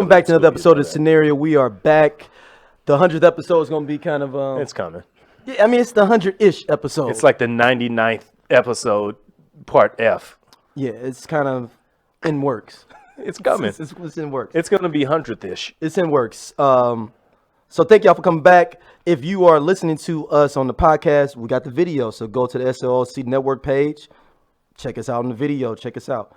Welcome back to another episode of Scenario. We are back. The 100th episode is going to be kind of... it's coming. Yeah, I mean, it's the 100-ish episode. It's like the 99th episode, part F. Yeah, it's kind of in works. It's coming. It's in works. It's going to be 100th-ish. It's in works. So thank y'all for coming back. If you are listening to us on the podcast, we got the video. So go to the SOLC network page. Check us out on the video. Check us out.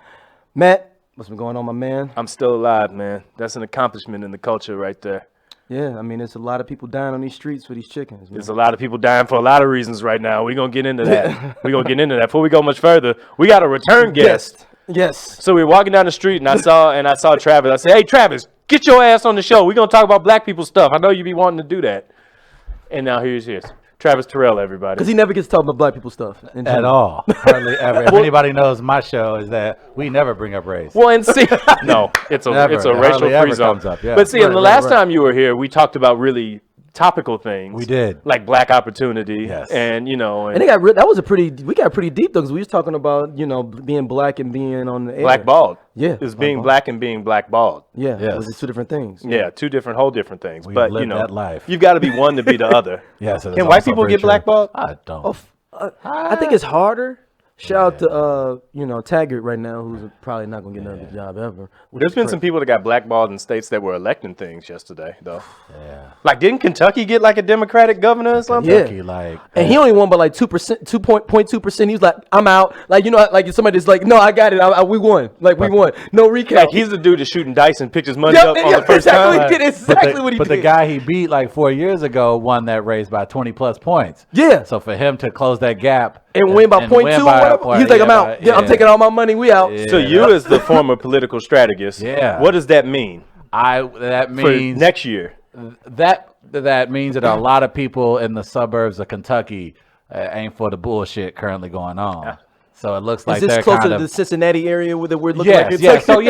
Matt, what's been going on, my man? I'm still alive, man. That's an accomplishment in the culture right there. Yeah, I mean, there's a lot of people dying on these streets for these chickens. Man. There's a lot of people dying for a lot of reasons right now. We're going to get into that. Before we go much further, we got a return guest. Yes. So we were walking down the street, and I saw Travis. I said, hey, Travis, get your ass on the show. We're going to talk about black people stuff. I know you be wanting to do that. And now here's Travis Terrell, everybody. Because he never gets to talk about black people stuff. At all. Hardly ever. If anybody knows my show is that we never bring up race. Well, and see, no, it's a racial-free zone. Yeah. But see, the last time you were here, we talked about really topical things. We did. Like black opportunity. Yes. And, you know. And we got pretty deep though, because we was talking about, you know, being black and being on the air. Blackballed. Yeah. It's being black and being blackballed. Yeah. Yes. Those are two different things. Yeah, whole different things. We've but, lived you know, that life. you've got to be one to be the other. Yes. Can white people get blackballed? I don't. I think it's harder. Shout out to Taggart right now, who's probably not gonna get another job ever. There's been some people that got blackballed in states that were electing things yesterday, though. Yeah. Like, didn't Kentucky get like a Democratic governor or something? Yeah. And he only won by like 2%, 2.2%. He was like, I'm out. Like, you know, like if somebody's like, no, I got it. We won. Like, we won. No recount. Like, he's the dude that's shooting dice and picked his money up on the first time. What he did. But the guy he beat like 4 years ago won that race by 20 plus points. Yeah. So for him to close that gap and win by 0.2 or whatever, he's like, I'm out. Yeah, I'm taking all my money. We out. So you, as the former political strategist, what does that mean? That means for next year. That means that a lot of people in the suburbs of Kentucky ain't for the bullshit currently going on. Yeah. So it looks like they're closer to the Cincinnati area where we're looking like. So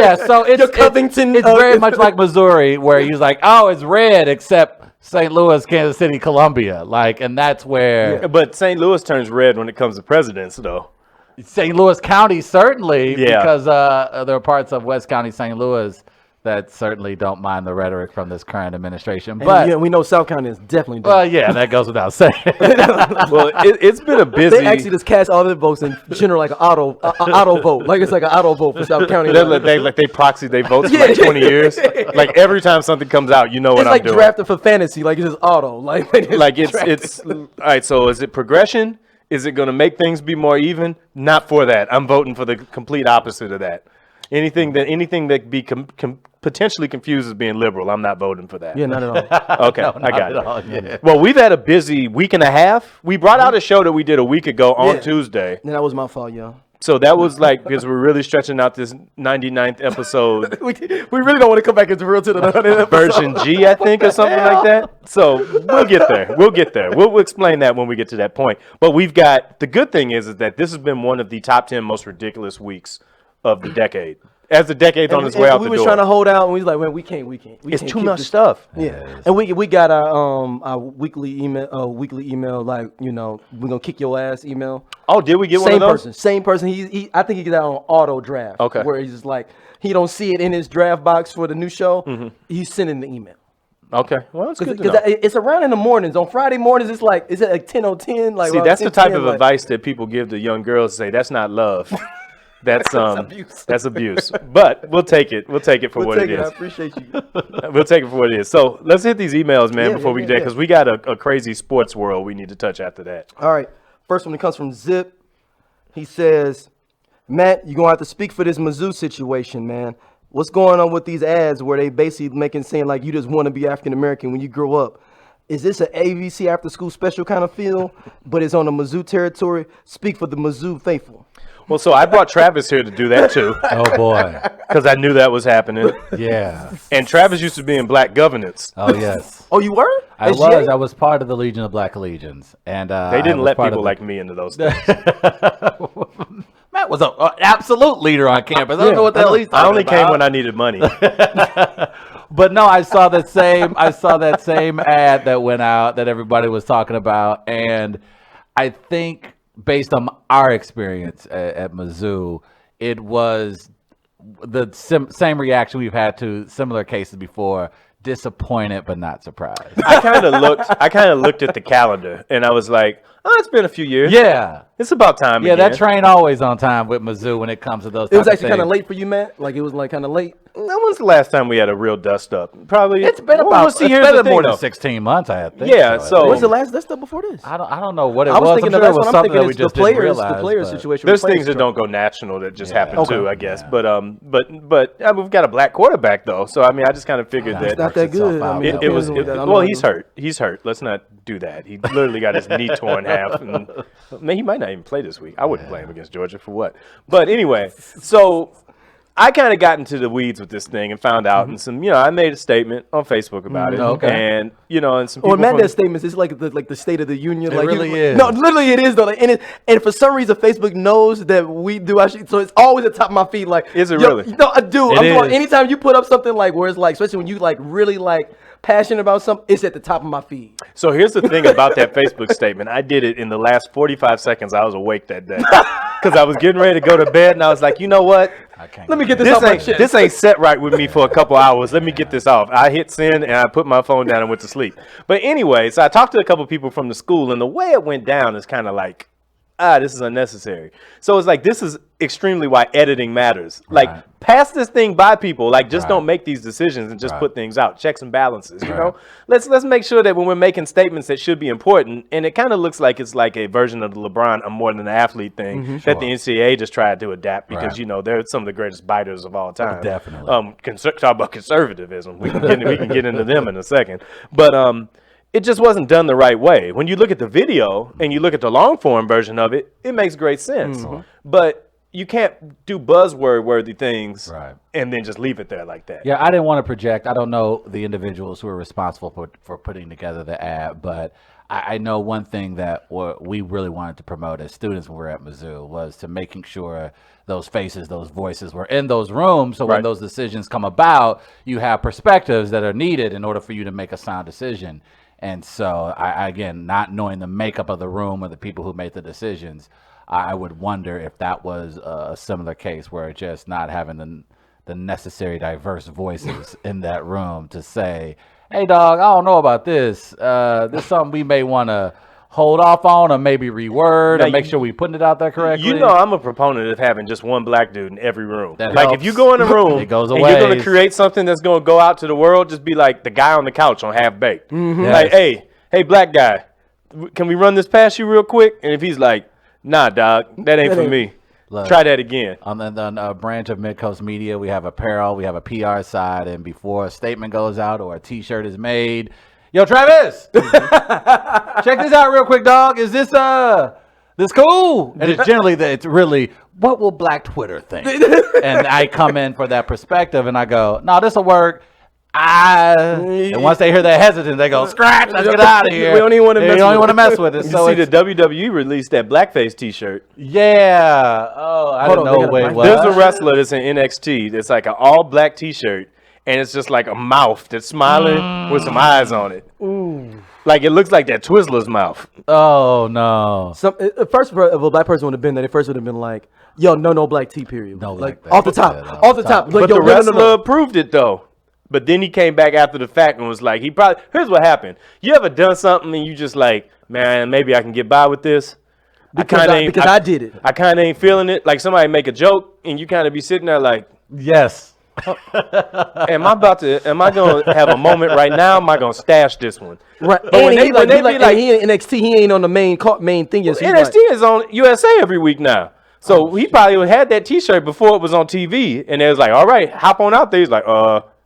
it's Covington. It's very much like Missouri, where he's like, oh, it's red except St. Louis, Kansas City, Columbia, and that's where. Yeah. But St. Louis turns red when it comes to presidents, though. St. Louis County certainly, because there are parts of West County, St. Louis that certainly don't mind the rhetoric from this current administration. But we know South County is definitely. Well, yeah, that goes without saying. Well, it's been a busy. They actually just cast all their votes in general like an auto vote, like it's like an auto vote for South County. They proxy their votes for like 20 years. Like every time something comes out, you know what I'm doing. It's like drafting for fantasy, like it's just auto, like it's all right. So is it progression? Is it going to make things be more even? Not for that. I'm voting for the complete opposite of that. Anything that be potentially confused as being liberal, I'm not voting for that. Yeah, not at all. Okay, I got it. Yeah. Well, we've had a busy week and a half. We brought out a show that we did a week ago on Tuesday. And that was my fault, y'all. So that was like, because we're really stretching out this 99th episode. we really don't want to come back into real to the 100th episode. Version G, I think, or something like that. So we'll get there. We'll explain that when we get to that point. But the good thing is that this has been one of the top 10 most ridiculous weeks of the decade. As the decade's on its way out the door. We were trying to hold out, and we was like, man, we can't. It's too much stuff. Yeah. And we got our weekly email, like, you know, we're going to kick your ass email. Oh, did we get one of those? Same person. I think he gets that on auto draft. Okay. Where he's just like, he don't see it in his draft box for the new show. Mm-hmm. He's sending the email. Okay. Well, that's good to know. It's around in the mornings. On Friday mornings, it's like, is it like 10:10? Like, see, that's the type of advice that people give to young girls to say, that's not love. That's abuse. That's abuse. But we'll take it. We'll take it for what it is. I appreciate you. We'll take it for what it is. So let's hit these emails, man, before we get there, because we got a crazy sports world we need to touch after that. All right. First one comes from Zip. He says, Matt, you're going to have to speak for this Mizzou situation, man. What's going on with these ads where they basically saying like you just want to be African-American when you grow up? Is this an ABC after school special kind of feel, but it's on the Mizzou territory? Speak for the Mizzou faithful. Well, so I brought Travis here to do that too. Oh boy, because I knew that was happening. Yeah. And Travis used to be in Black Governance. Oh yes. Oh, you were? I was. I was part of the Legion of Black Legions, and they didn't let people like me into those things. Matt was an absolute leader on campus. I don't know what the hell he's talking about. I only came when I needed money. But no, I saw that same ad that went out that everybody was talking about, and I think based on our experience at Mizzou, it was the same reaction we've had to similar cases before. Disappointed but not surprised. I kind of looked at the calendar and I was like, oh, it's been a few years. Yeah. It's about time again. That train always on time with Mizzou when it comes to those. It was actually kind of late for you, Matt. Like it was like kind of late. When was the last time we had a real dust up? Probably. It's been more than 16 months, I think. Yeah. So when's the last dust up before this? I don't know what it I was was. thinking I'm the sure last it was one. I'm something thinking that we it's just the players, didn't the player realize, situation. There's things that don't go national that just happen too, I guess. Yeah. But we've got a black quarterback though, so I mean, I just kind of figured that it's not that good. I mean, it was. Well, he's hurt. He's hurt. Let's not do that. He literally got his knee torn in half. And, man, he might not even play this week. I wouldn't play him against Georgia for what. But anyway, so I kind of got into the weeds with this thing and found out, and some, I made a statement on Facebook about it, and and some people. Madness statements is like the State of the Union. It like really is. No, literally it is though. Like, and for some reason, Facebook knows that we do actually. So it's always at the top of my feed. Like, is it really? No, I do. It is. Anytime you put up something like where it's like, especially when you like really like passionate about something, it's at the top of my feed. So here's the thing about that Facebook statement. I did it in the last 45 seconds. I was awake that day because I was getting ready to go to bed, and I was like, you know what? Let me get this off my chest. This ain't set right with me for a couple hours. Let me get this off. I hit send and I put my phone down and went to sleep. But anyway, so I talked to a couple people from the school, and the way it went down is kind of like, this is unnecessary. So it's like, this is extremely why editing matters. Like, pass this thing by people. Like, just don't make these decisions and just put things out. Checks and balances, you know? Let's make sure that when we're making statements that should be important, and it kind of looks like it's like a version of the LeBron, I'm more than an athlete thing that the NCAA just tried to adapt because, they're some of the greatest biters of all time. Definitely. Talk about conservatism. We can get into them in a second. But, it just wasn't done the right way. When you look at the video and you look at the long form version of it, it makes great sense. But you can't do buzzword-worthy things and then just leave it there like that. Yeah, I didn't want to project. I don't know the individuals who are responsible for putting together the ad, but I know one thing that we really wanted to promote as students when we were at Mizzou was to making sure those faces, those voices were in those rooms. So when those decisions come about, you have perspectives that are needed in order for you to make a sound decision. And so, again, not knowing the makeup of the room or the people who made the decisions, I would wonder if that was a similar case where just not having the necessary diverse voices in that room to say, hey, dog, I don't know about this. This is something we may want to hold off on or maybe reword or make sure we're putting it out there correctly. I'm a proponent of having just one black dude in every room. That like helps. if you go in a room It goes and away. you're going to create something that's going to go out to the world, just be like the guy on the couch on Half Baked. Like, hey, black guy, can we run this past you real quick? And if he's like, nah, dog, that ain't for me. Look, try that again. On the branch of Midcoast Media, we have apparel, we have a PR side, and before a statement goes out or a T-shirt is made, yo, Travis, check this out real quick, dog. Is this cool? And it's generally it's really, what will Black Twitter think? And I come in for that perspective, and I go, no, this will work. And once they hear that hesitant, they go, scratch, let's get out of here. We don't even want to mess with it. So see, the WWE released that blackface T-shirt. Yeah. Oh, I didn't know what it was. There's a wrestler that's in NXT that's like an all-black T-shirt, and it's just like a mouth that's smiling with some eyes on it. Ooh. Like it looks like that Twizzler's mouth. Oh, no. First, if a black person would have been there, they first would have been like, yo, no black T, period. No, like off the top. Off the top. Like, but the wrestler approved it, though. But then he came back after the fact and was like, here's what happened. You ever done something and you just like, man, maybe I can get by with this? Because I did it. I kind of ain't feeling it. Like somebody make a joke and you kind of be sitting there like, yes. Am I going to have a moment right now? Am I going to stash this one? Right. But when they be like, he in NXT, he ain't on the main thing yet. So NXT is on USA every week now. So he probably had that T-shirt before it was on TV. And it was like, all right, hop on out there. He's like,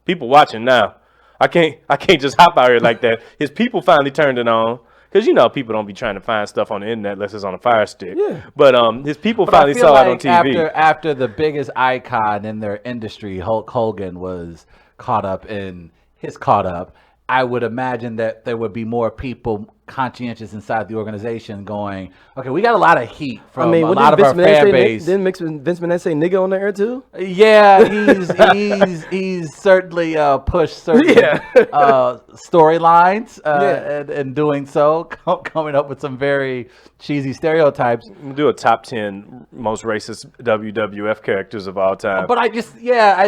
people watching now. I can't just hop out here like that. His people finally turned it on. Because, people don't be trying to find stuff on the internet unless it's on a Fire Stick. Yeah. But his people finally saw it on TV. After the biggest icon in their industry, Hulk Hogan, was caught up, I would imagine that there would be more people conscientious inside the organization going, okay, we got a lot of heat from a what lot of did our Vince fan say, base. Didn't Vince McMahon say nigga on the air too? Yeah, he's certainly pushed certain storylines and doing so, coming up with some very cheesy stereotypes. We'll do a top 10 most racist WWF characters of all time. But I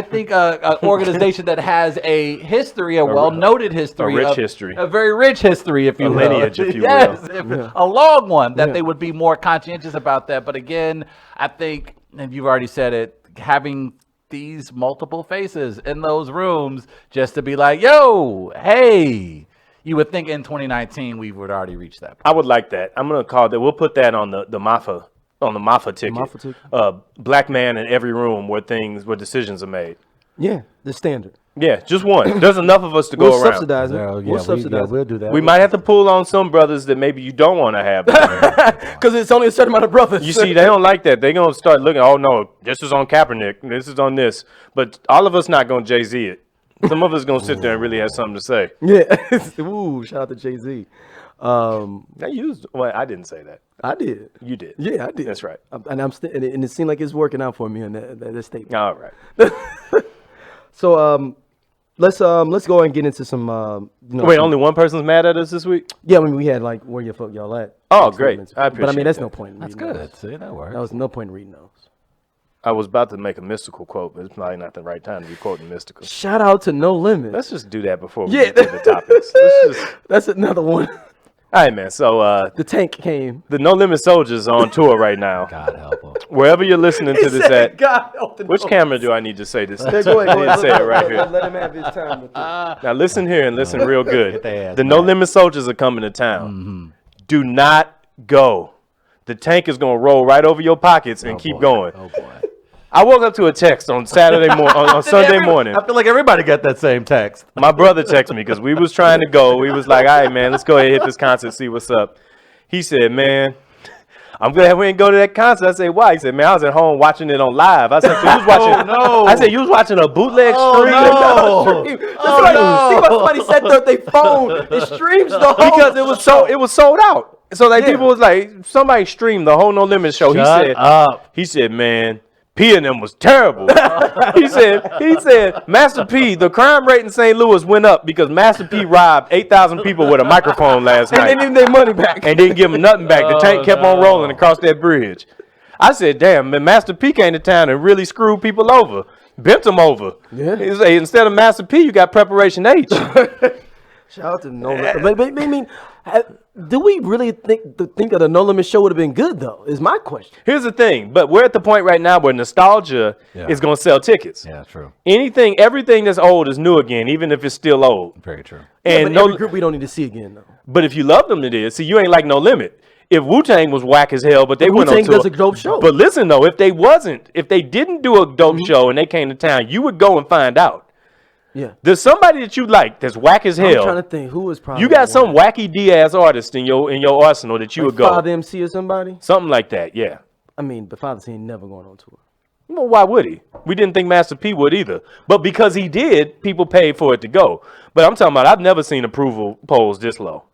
think an organization that has a history, a well-noted history, history, a very rich history, if you will, lineage, if you will, a long one, that they would be more conscientious about that. But again, I think, and you've already said it, having these multiple faces in those rooms just to be like, yo, hey. You would think in 2019 we would already reach that point. I would like that. I'm going to call that. We'll put that on the MAFA, on the MAFA ticket. Black man in every room where decisions are made. Yeah, the standard. Yeah, just one. There's enough of us to go around. Subsidize it. We'll subsidize it. We'll do that. We might have to pull on some brothers that maybe you don't want to have. Because it's only a certain amount of brothers. You see, they don't like that. They're going to start looking, oh, no, this is on Kaepernick. This is on this. But all of us not going to Jay-Z it. Some of us going to sit there and really have something to say. Yeah. Ooh, shout out to Jay-Z. I didn't say that. I did. You did. Yeah, I did. That's right. And and it seemed like it's working out for me in that statement. All right. So let's go and get into some. Wait, only one person's mad at us this week? Yeah, I mean, we had like where your fuck y'all at. Oh, great. I appreciate. But I mean, that's that. no point. In That's reading good. Those. See, that works. That was no point in reading those. I was about to make a mystical quote, but it's probably not the right time to be quoting mystical. Shout out to No Limit. Let's just do that before we get to the topics. That's another one. All right, man. So The Tank came. the No Limit Soldiers are on tour right now. God help him. Wherever you're listening to this at, God help the which No- camera do I need to say this? Yeah, go ahead. Say it right here. Let him have his time with it. Now listen here and listen real good. their ass The No Limit Soldiers are coming to town. Do not go. The Tank is gonna roll right over your pockets and keep going. Oh boy. I woke up to a text on Saturday morning, on Sunday morning. I feel like everybody got that same text. My brother texted me because we was trying to go. We was like, all right, man, let's go ahead and hit this concert, see what's up. He said, man, I'm glad we didn't go to that concert. I said, why? He said, man, I was at home watching it on live. I said, so you was watching. no. I said, you was watching a bootleg stream. Somebody said that they phone. It streams the whole. Because it was sold out. So like people was like, somebody streamed the whole No Limit show. Shut up. He said, man, P and them was terrible. he said, Master P, the crime rate in St. Louis went up because Master P robbed 8,000 people with a microphone last night. And they didn't their money back. And didn't give them nothing back. The Tank kept on rolling across that bridge. I said, damn, man, Master P came to town and really screwed people over. Bent them over. Yeah. He said, instead of Master P, you got Preparation H. Shout out to No Limit. But I mean, do we really think that the No Limit show would have been good though? Is my question. Here's the thing, but we're at the point right now where nostalgia is going to sell tickets. Yeah, true. Everything that's old is new again, even if it's still old. Very true. And But every group we don't need to see again though. but if you love them, it is. See, you ain't like No Limit. If Wu-Tang was whack as hell, but they went on Wu-Tang tour. does a dope show. But listen though, if they didn't do a dope show and they came to town, you would go and find out. Yeah. There's somebody that you like that's whack as hell. I'm trying to think who was probably. You got some wacky Diaz artist in your arsenal that you would go. Father MC or somebody. Something like that, yeah. I mean, but Father MC ain't never going on tour. Well, why would he? We didn't think Master P would either. But because he did, people paid for it to go. But I'm talking about, I've never seen approval polls this low.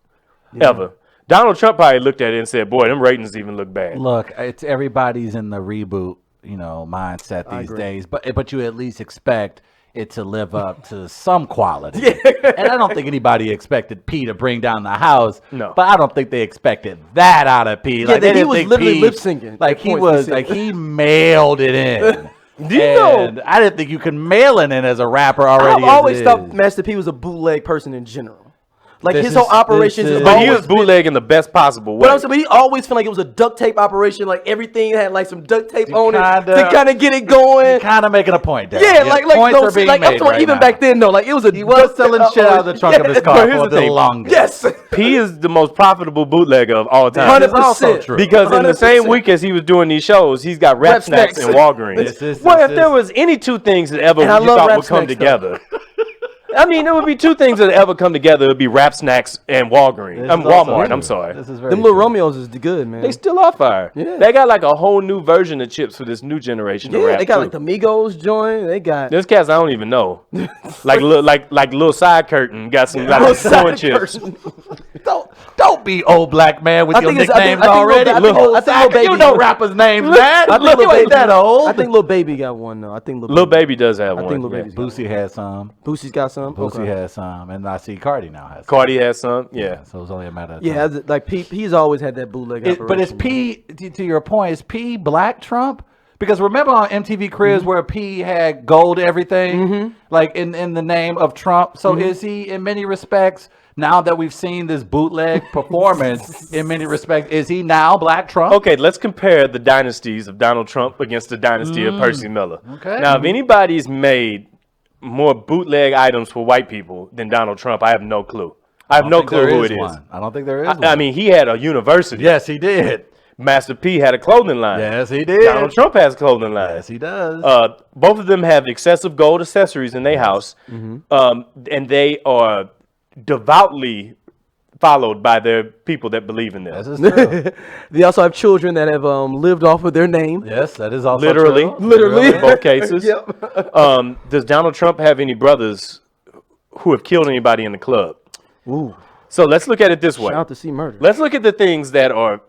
Ever. Donald Trump probably looked at it and said, boy, them ratings even look bad. Look, it's everybody's in the reboot, mindset these days. But you at least expect it to live up to some quality. And I don't think anybody expected P to bring down the house. No. But I don't think they expected that out of P. Yeah, they he didn't was think literally P- lip syncing. Like he mailed it in. know? And I didn't think you could mail it in as a rapper already. I've always as it thought is. Master P was a bootleg person in general. Like This his whole is- operations this is is- But he always was bootlegging the best possible way. But I'm saying, but he always felt like it was a duct tape operation. Like everything had like some duct tape on it kinda- to kind of get it going. You're kind of making a point there. Yeah, Your like points no, are being like I'm made talking right even now. back then though. Like it was a He was selling shit out of the trunk of his car But here's for the the thing. longest. Yes, P is the most profitable bootlegger of all time. 100%. It's also true. Because in the same 100%. week as he was doing these shows, he's got Rap Rap Snacks Snacks. and Walgreens. This Well, if is- there was any two things that ever And you I love thought Rap would come Snacks, together. I mean, there would be two things that ever come together. It would be Rap Snacks and Walgreens. This is also Walmart, true. I'm sorry. This is very them little true. Romeos is good, man. They still are fire. Yeah. They got like a whole new version of chips for this new generation of yeah, rap they got too. like the Migos joint. They got There's cats I don't even know. like little side curtain got some little corn side chips. curtain. Don't be old black man with I your think it's- I think- nicknames I think already. Lil- I think Lil- I think Lil Baby- You know rappers' names, man. I think You ain't that old. I think Lil Baby got one though. I think Lil Baby does have I one. think Lil yeah. Baby's got Boosie had some. Boosie's got some. Boosie Okay. has some, and I see Cardi now has some. Cardi has some. Yeah. So it's only a matter of Yeah, time. like P, he's always had that bootleg. But is operation. P, to your point, is P black Trump? Because remember on MTV Cribs where P had gold everything, like in the name of Trump. So is he, in many respects, now that we've seen this bootleg performance, in many respects, is he now black Trump? Okay, let's compare the dynasties of Donald Trump against the dynasty of Percy Miller. Okay. Now, if anybody's made more bootleg items for white people than Donald Trump, I have no clue. I have no clue who it is. I don't think there is one. I mean, he had a university. Yes, he did. Master P had a clothing line. Yes, he did. Donald Trump has a clothing line. Yes, he does. Both of them have excessive gold accessories in their house, and they are devoutly followed by their people that believe in them. This is true. They also have children that have lived off of their name. Yes, that is also Literally. true. Literally. In both cases. Yep. Does Donald Trump have any brothers who have killed anybody in the club? Ooh. So let's look at it this way. Shout out to C Murder. Let's look at the things that are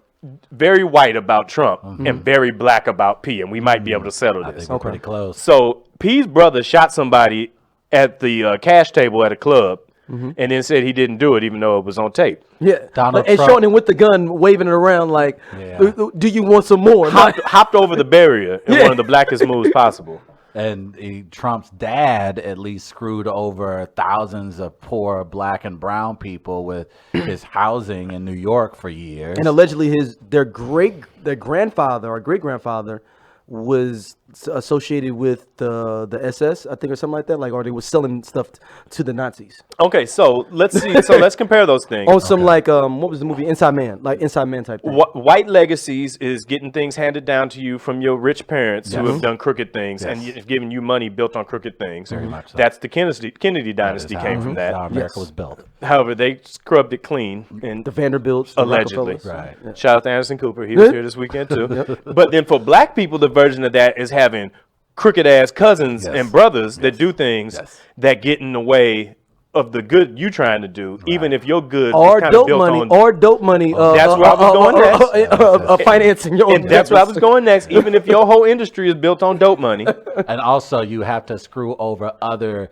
very white about Trump and very black about P, and we might be able to settle I this. think we're pretty close. So P's brother shot somebody at the cash table at a club, and then said he didn't do it, even though it was on tape. Yeah. Donald and Trump. showing him with the gun, waving it around like, Yeah. do you want some more? Hopped over the barrier in one of the blackest moves possible. And Trump's dad at least screwed over thousands of poor black and brown people with his housing in New York for years. And allegedly their grandfather or great grandfather was associated with the SS, I think, or something like that. Like, or they were selling stuff to the Nazis. Okay, so let's see. So let's compare those things. On some like what was the movie Inside Man? Like Inside Man type thing. White legacies is getting things handed down to you from your rich parents who have done crooked things and giving you money built on crooked things. Very much so. That's the Kennedy dynasty came from that. How America was built. However, they scrubbed it clean and The Vanderbilts, the allegedly. Rockefellers. Right. Shout out to Anderson Cooper. He was here this weekend too. But then for black people, the version of that is having crooked ass cousins and brothers that do things that get in the way of the good you trying to do, even if your good Or is kind of dope built money, on. or dope money. That's where I was going next. Financing your own. And that's where I was going next. Even if your whole industry is built on dope money, And also, you have to screw over other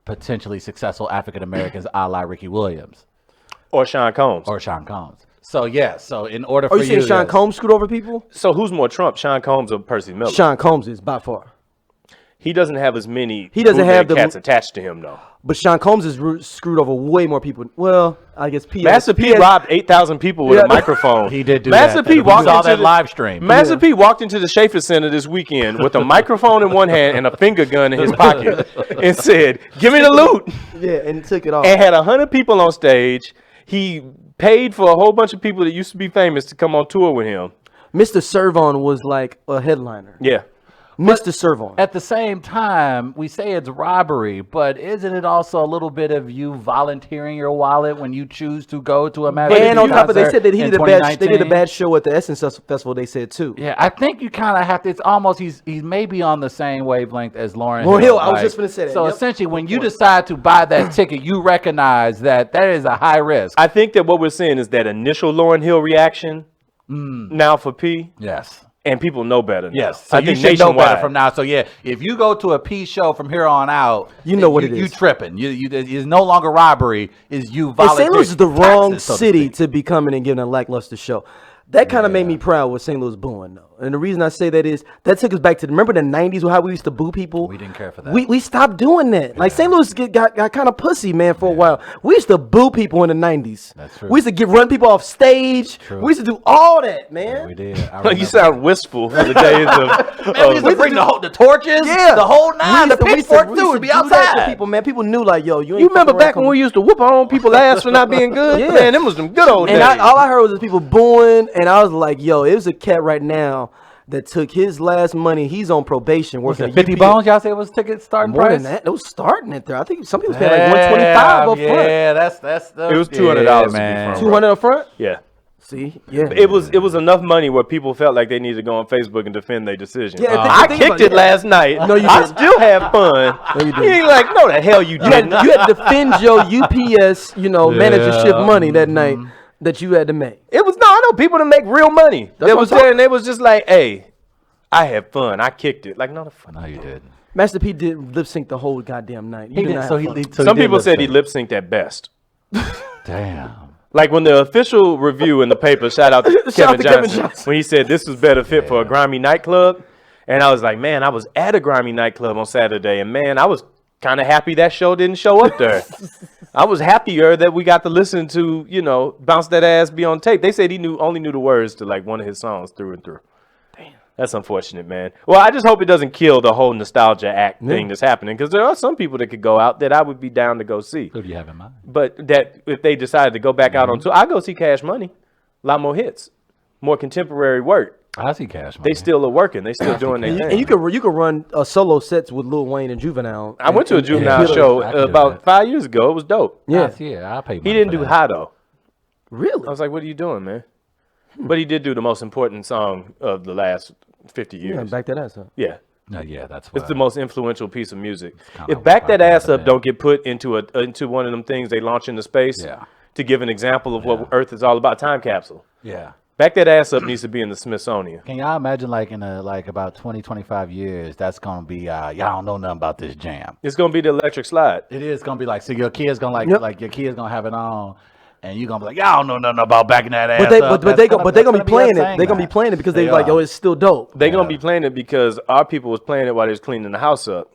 potentially successful African Americans, a la Ricky Williams or Sean Combs. or Sean Combs. So yeah, so in order for Are you saying Sean yes. Combs screwed over people? So who's more Trump, Sean Combs or Percy Miller? Sean Combs is by far. He doesn't have as many. He doesn't have bootleg the- cats attached to him though. But Sean Combs is screwed over way more people. Well, I guess P. Master P robbed 8,000 people with a microphone. He did do Master that. P We walked saw into that the live stream. Master P walked into the Schaefer Center this weekend with a microphone in one hand and a finger gun in his pocket and said, "Give me the loot." Yeah, and took it off. And had 100 people on stage. He paid for a whole bunch of people that used to be famous to come on tour with him. Mr. Servon was like a headliner. Yeah. Mr. Servon. At the same time, we say it's robbery, but isn't it also a little bit of you volunteering your wallet when you choose to go to a Master And P on top of, they concert said that he in did a bad. They did a 2019? bad show at the Essence Festival. They said too. Yeah, I think you kind of have to. It's almost he's maybe on the same wavelength as Lauryn Lauryn Hill, Hill. I was just gonna say that, So yep. essentially, when you decide to buy that ticket, you recognize that is a high risk. I think that what we're seeing is that initial Lauryn Hill reaction now for P, Yes. and people know better now. Yes, so I you think should know better nationwide. from now. So yeah, if you go to a P show from here on out, You know what it You is. tripping? It's no longer robbery. Is you And volunteering? St. Louis is the wrong taxes, so to city speak. to be coming and giving a lackluster show. That kind of made me proud with St. Louis booing, though. And the reason I say that is that took us back to remember the '90s, how we used to boo people. We didn't care for that. We stopped doing that. Like St. Louis got kind of pussy, man, for a while. We used to boo people in the '90s. That's true. We used to run people off stage. True. We used to do all that, man. We did. I You remember. sound wistful for the days of. Man, we used to bring the torches, Yeah, the whole nine, the we used to pitchforks too, and be do that to outside. people, man. People knew, like, yo, you ain't You remember fucking back around when we used to whoop our own people's ass for not being good? Yeah. Man, them was them good old And days. all I heard was people booing, and I was like, yo, it was a cat right now that took his last money. He's on probation working at 50 UPS. bones, y'all say was ticket starting More price? than that. It was starting it there. I think some people paid like $125 up front. Yeah, that's It was $200 to be man. frank. 200 up front? Yeah. See, yeah, It was enough money where people felt like they needed to go on Facebook and defend their decision. Yeah, I kicked it last night. No, you I didn't. still had fun. No, you didn't. He ain't like, no, the hell you You had, didn't. you had to defend your UPS, managership money that night that you had to make. It was I know people to make real money. That's They what was I'm there and they was just like, hey, I had fun. I kicked it. Like, no, the fuck. No, you didn't. Master P did lip sync the whole goddamn night. You He did did. not So have fun. Some people said he lip synced at best. Damn. Like when the official review in the paper, shout out to Shout out Kevin to Johnson, Kevin Johnson. when he said this was better fit for a grimy nightclub. And I was like, man, I was at a grimy nightclub on Saturday. And man, I was kind of happy that show didn't show up there. I was happier that we got to listen to, Bounce That Ass Be on Tape. They said he only knew the words to like one of his songs through and through. Damn. That's unfortunate, man. Well, I just hope it doesn't kill the whole nostalgia act thing that's happening. Because there are some people that could go out that I would be down to go see. Who do you have in mind? But that if they decided to go back out on tour, I go see Cash Money. A lot more hits, more contemporary work. I see Cash Money. They still are working. They still doing their thing. And you could run solo sets with Lil Wayne and Juvenile. I went to a Juvenile and show I could do about that. 5 years ago. It was dope. Yeah, I pay money. He didn't for do that. high though. really. I was like, "What are you doing, man?" But he did do the most important song of the last 50 Yeah, years. back that ass up. Yeah. No, yeah, that's It's why. the most influential piece of music. kinda If Back That like Ass that, Up man. don't get put into one of them things they launch into space Yeah. to give an example of what Earth is all about, time capsule. Yeah. Back That Ass Up needs to be in the Smithsonian. Can y'all imagine, like, in about 20, 25 years, that's going to be, y'all don't know nothing about this jam. It's gonna be the electric slide. It is going to be like, so your kid's going to, Yep. like your kid's going to have it on, and you're going to be like, y'all don't know nothing about backing that ass But they up. but they gonna be playing it. They're gonna be playing it because They they like, are. yo, it's still dope. They're gonna be playing it because our people was playing it while they was cleaning the house up.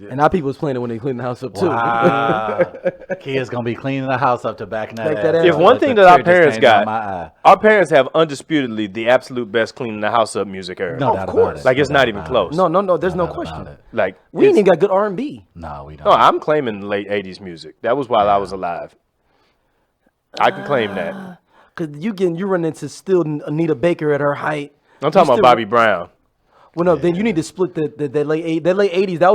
And our people was playing it when they cleaned the house up too. Wow. Kids going to be cleaning the house up to backing that Back ass that up. ass If one up. thing The that our tear just parents came down got, my eye. our parents have undisputedly the absolute best cleaning the house up music era. No doubt course. about it. Like it's No not doubt even about close. it. No, there's no doubt question. about it. Like We ain't it's- even got good R&B. No, we don't. No, I'm claiming the late '80s music. That was while I was alive. I can claim that. Cause you run into still Anita Baker at her height. I'm talking about Bobby Brown. Well, no, then you need to split the late '80s. That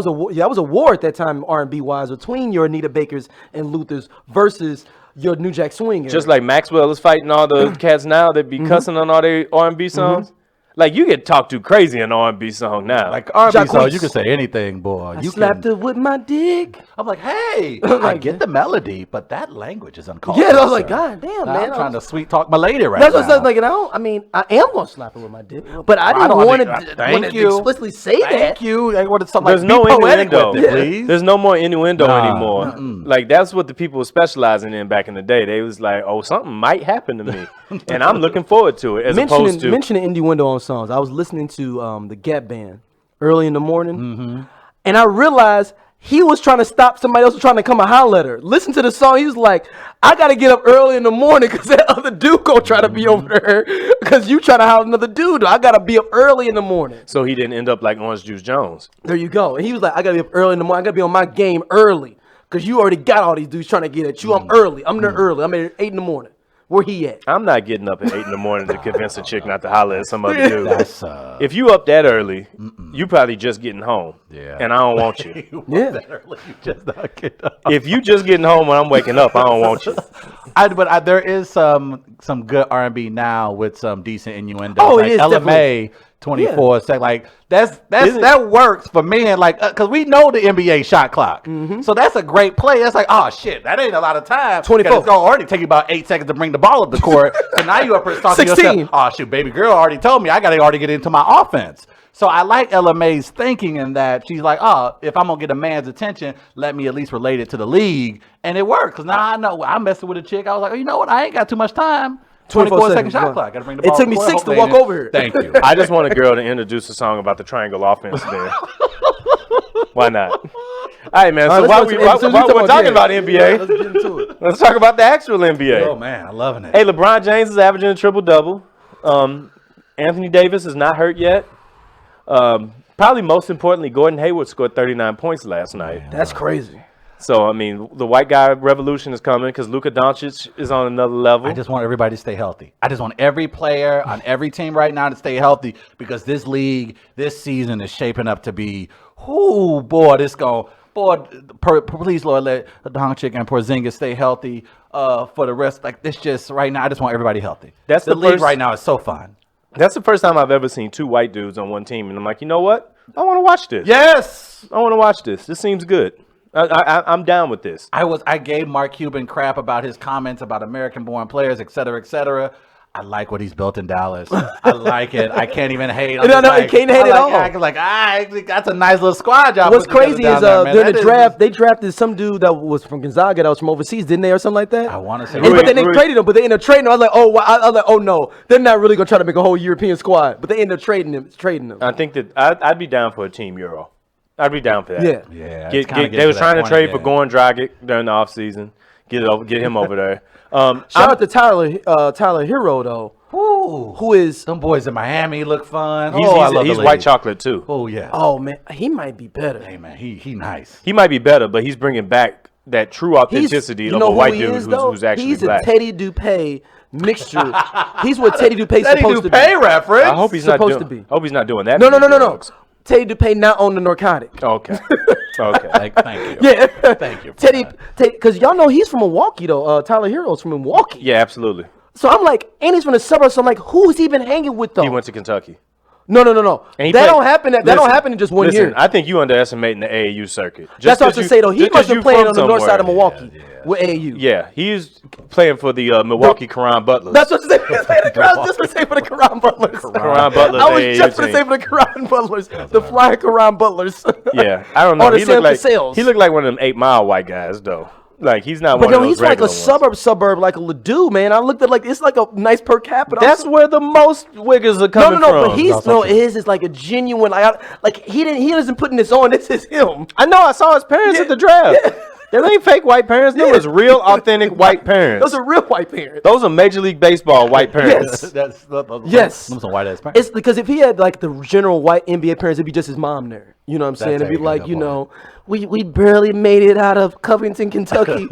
was a war at that time R&B wise between your Anita Bakers and Luthers versus your New Jack Swing. Just like Maxwell is fighting all the cats now that be cussing on all their R&B songs. Like you get talked to crazy in an R&B song now. Like R&B Jacquees. songs, you can say anything, boy. I You slapped can, her with my dick. I'm like, hey, I get the melody, but that language is uncalled Yeah, for, I was like, sir. God damn, Nah, man. I'm trying to sweet talk my lady right That's now. what I was like. I am gonna slap her with my dick, but I didn't don't want think- to thank you. explicitly say that. Thank you. I wanted something There's like no be poetic innuendo. with it, please. There's no more innuendo Nah, anymore. Like that's what the people were specializing in back in the day. They was like, oh, something might happen to me, and I'm looking forward to it. As opposed to mentioning innuendo on songs. I was listening to the Gap Band early in the morning, and I realized he was trying to stop somebody else from trying to come and holler at her. Listen to the song. He was like, I got to get up early in the morning because that other dude gonna try to be over there because you trying to holler at another dude. I got to be up early in the morning. so he didn't end up like Orange Juice Jones. There you go. And he was like, I got to be up early in the morning. I got to be on my game early because you already got all these dudes trying to get at you. I'm early. I'm there early. I'm at 8 in the morning. Where he at? I'm not getting up at 8 in the morning to convince a chick not to holler at some other dude. That's If you up that early, you probably just getting home. Yeah. And I don't want you. Yeah. you just not get up. If you just getting home when I'm waking up, I don't want you. But there is some good R&B now with some decent innuendo. Oh, it like is LMA 24 sec. Like that works for men. Like because we know the NBA shot clock, so that's a great play. That's like, oh shit, that ain't a lot of time. 24. It's gonna already take you about 8 seconds to bring the ball up the court. So now you up there talking to 16. yourself. Oh shoot, baby girl already told me I gotta already get into my offense. So I like LMA's thinking in that she's like, oh, if I'm gonna get a man's attention, let me at least relate it to the league, and it works. Cause now I know I'm messing with a chick. I was like, oh, you know what? I ain't got too much time. 24 second shot clock. Gotta bring the It ball took up me the court. 6 to Hopefully walk over here. Thank you. I just want a girl to introduce a song about the triangle offense there. Why not? All right, man. So while we're talking about NBA, let's get into it. let's talk about the actual NBA. Oh man, I'm loving it. Hey, LeBron James is averaging a triple-double. Anthony Davis is not hurt yet. Probably most importantly, Gordon Hayward scored 39 points last night. That's crazy. So, I mean, the white guy revolution is coming because Luka Doncic is on another level. I just want everybody to stay healthy. I just want every player on every team right now to stay healthy because this league, this season is shaping up to be, oh boy, Please, Lord, let Don Chicken and Porzingis stay healthy for the rest. Like, this just right now, I just want everybody healthy. That's the league first, right now is so fun. That's the first time I've ever seen 2 white dudes on one team, and I'm like, you know what? I want to watch this. Yes, I want to watch this. This seems good. I'm down with this. I gave Mark Cuban crap about his comments about American-born players, et cetera, et cetera. I like what he's built in Dallas. I like it. I can't even hate. No, you can't hate at all. That's a nice little squad job. What's crazy is during the draft, they drafted some dude that was from Gonzaga that was from overseas, didn't they, or something like that? I want to say. But then they traded him. But they ended up trading him. I was like, oh no, they're not really gonna try to make a whole European squad. But they ended up trading him. I think that I'd be down for a team Euro. I'd be down for that. Yeah. They was trying to trade for Goran Dragic during the offseason. Get him over there. Shout out to Tyler Hero though. Ooh, who is them boys in Miami look fun. He's white chocolate too. Oh yeah. Oh man, he might be better. Hey man, he nice. He might be better, but he's bringing back that true authenticity of a white dude who's actually black. He's a Teddy Dupay mixture. He's what Teddy Dupay's supposed to be. Teddy Dupay reference. I hope he's supposed to be. Hope he's not doing that. No. Teddy Dupay not on the narcotic. Okay. Thank you. Yeah. Thank you. Teddy, because y'all know he's from Milwaukee though. Tyler Hero's from Milwaukee. Yeah, absolutely. So I'm like, and he's from the suburbs. So I'm like, who's he been hanging with though? He went to Kentucky. No. That don't happen in just one year. I think you underestimating the AAU circuit. That's what I was to say though. He must have played on the north side of Milwaukee with AAU. Yeah, he's playing for the Milwaukee Caron Butlers. That's what I was just going to say for the Caron Butlers. Caron Butlers. I was just going to say for the Caron Butlers, the flying Caron Butlers. Yeah, I don't know. He looked like one of them 8 Mile white guys though. Like he's not one of those. He's like a suburb, like a Ladue, man. I looked at it's like a nice per capita. That's where the most wiggers are coming from. But his is like a genuine. He doesn't put this on. This is him. I know. I saw his parents at the draft. Yeah. They ain't fake white parents. They was real, authentic white parents. Those are real white parents. Those are Major League Baseball white parents. Yes. Those are white ass parents. It's because if he had like the general white NBA parents, it'd be just his mom there. You know what I'm saying? It'd be like, we barely made it out of Covington, Kentucky,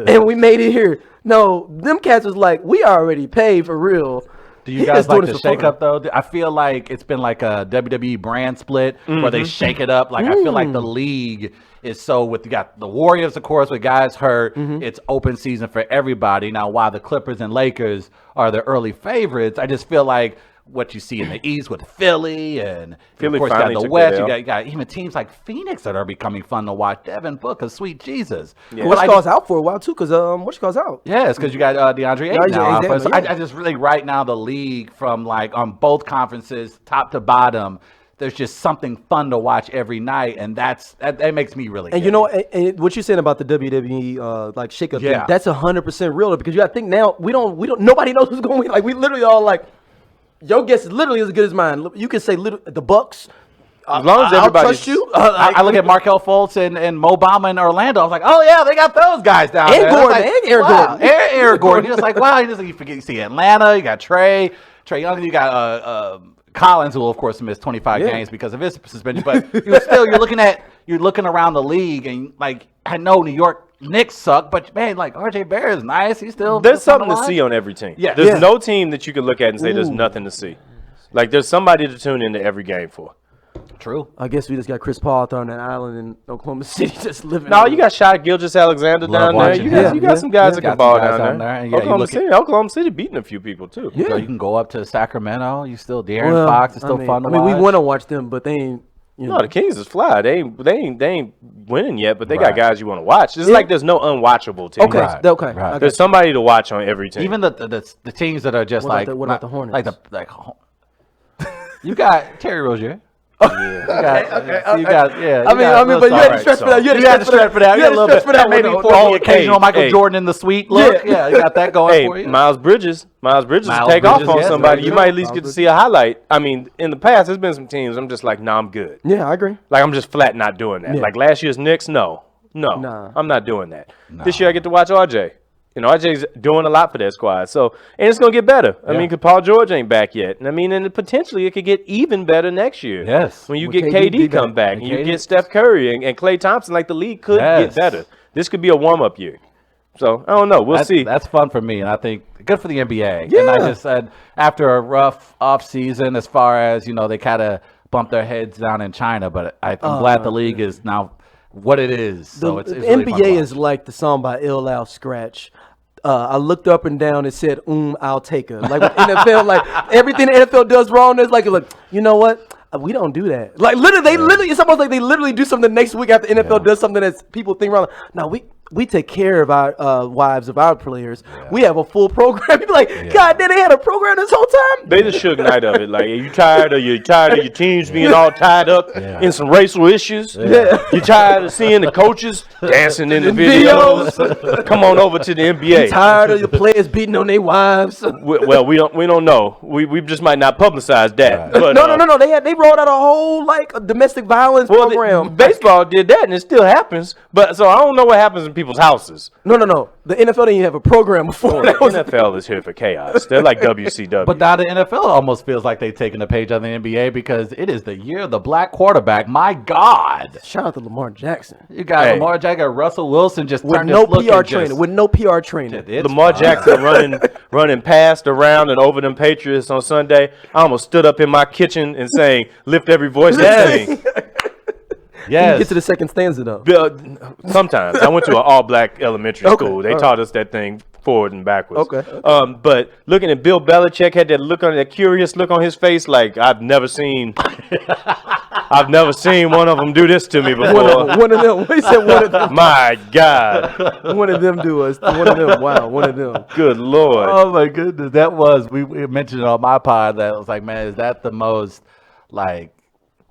and we made it here. No, them cats was like, we already paid for real. Do you guys like the shake up though? I feel like it's been like a WWE brand split where they shake it up. Like I feel like the league is you got the Warriors, of course, with guys hurt. It's open season for everybody. Now, while the Clippers and Lakers are the early favorites, I just feel like what you see in the East with Philly and of course you got the West, you got even teams like Phoenix that are becoming fun to watch. Devin Booker, sweet Jesus. Yeah. What's out for a while too, because what's out? Yeah, it's because you got DeAndre Ayton now. Exactly, so I just really right now the league from like on both conferences, top to bottom, there's just something fun to watch every night, and that makes me really. And and what you're saying about the WWE like shakeup thing, that's 100% real because you got to think now we don't nobody knows who's going to win. Like we literally all like. Your guess is literally as good as mine. You can say the Bucks. As long as everybody trust you. I look at Markelle Fultz and Mo Bamba in Orlando. I was like, oh yeah, they got those guys down there. Gordon, and Aaron Gordon. Aaron Gordon. You're just like, wow. You forget. You see Atlanta. You got Trey Young. You got Collins, who will of course missed 25 games because of his suspension. But you're looking around the league, and like I know New York Knicks suck, but man, like RJ Barrett is nice. He's still there's something to see on every team. Yeah, there's no team that you can look at and say there's nothing to see. Like there's somebody to tune into every game for. True. I guess we just got Chris Paul on that island in Oklahoma City just living. No, you got Shai Gilgeous-Alexander down there. You got some guys that can ball down there. Oklahoma City beating a few people too. Yeah, so you can go up to Sacramento. You still De'Aaron Fox is still fun to watch. We want to watch them, but they ain't. No, the Kings is fly. They ain't winning yet, but they got guys you want to watch. It's like there's no unwatchable team. Okay. Right. There's somebody to watch on every team. Even the teams that are just what about the Hornets? You got Terry Rozier. Yeah. But you had to stretch for that. You had to stretch for that. You had a little bit. Maybe for the occasional Michael Jordan in the suite look. Yeah, you got that going for you. Miles Bridges take off on somebody. You might at least get to see a highlight. I mean, in the past, there's been some teams I'm just like, nah, I'm good. Yeah, I agree. Like, I'm just flat not doing that. Yeah. Like last year's Knicks, no, I'm not doing that. This year I get to watch RJ. RJ's doing a lot for that squad. So, and it's going to get better. I mean, because Paul George ain't back yet. And I mean, and potentially it could get even better next year. Yes. When you get KD come back and you get Steph Curry and Klay Thompson, like the league could get better. This could be a warm-up year. So, I don't know. We'll see. That's fun for me, and I think good for the NBA. Yeah. And I just said, after a rough off-season, as far as, they kind of bumped their heads down in China, but I'm glad the league is now what it is. So it's really fun to NBA watch. is like the song by Ill Al Scratch. I looked up and down and said, I'll take her. Like with NFL, like everything the NFL does wrong, is like, you know what? We don't do that. Like literally, it's almost like they literally do something next week after NFL does something that people think wrong. No, we take care of our wives of our players. Yeah. We have a full program. You be like, God, they had a program this whole time. They the Suge Knight of it. Like, you tired of your teams being all tied up in some racial issues? Yeah. You tired of seeing the coaches dancing in the videos? Come on over to the NBA. You tired of your players beating on their wives? We don't know. We just might not publicize that. Right. But, No. They rolled out a whole domestic violence program. Baseball did that, and it still happens. But so I don't know what happens in people's houses. No. The NFL didn't even have a program before. The NFL is here for chaos. They're like WCW. But now the NFL almost feels like they've taken a page out of the NBA because it is the year of the black quarterback. My God. Shout out to Lamar Jackson. You got Lamar Jackson, Russell Wilson just with no PR training. With no PR training. Lamar Jackson running past, around, and over them Patriots on Sunday. I almost stood up in my kitchen and saying, lift every voice and sing. Yes. You get to the second stanza though. Sometimes I went to an all-black elementary school. They taught us that thing forward and backwards. Okay. But looking at Bill Belichick, had that curious look on his face, like I've never seen one of them do this to me before. One of them. He said one of them. My God. One of them do us. One of them. Wow. One of them. Good Lord. Oh my goodness. That was we mentioned it on my pod that was like, man, is that the most like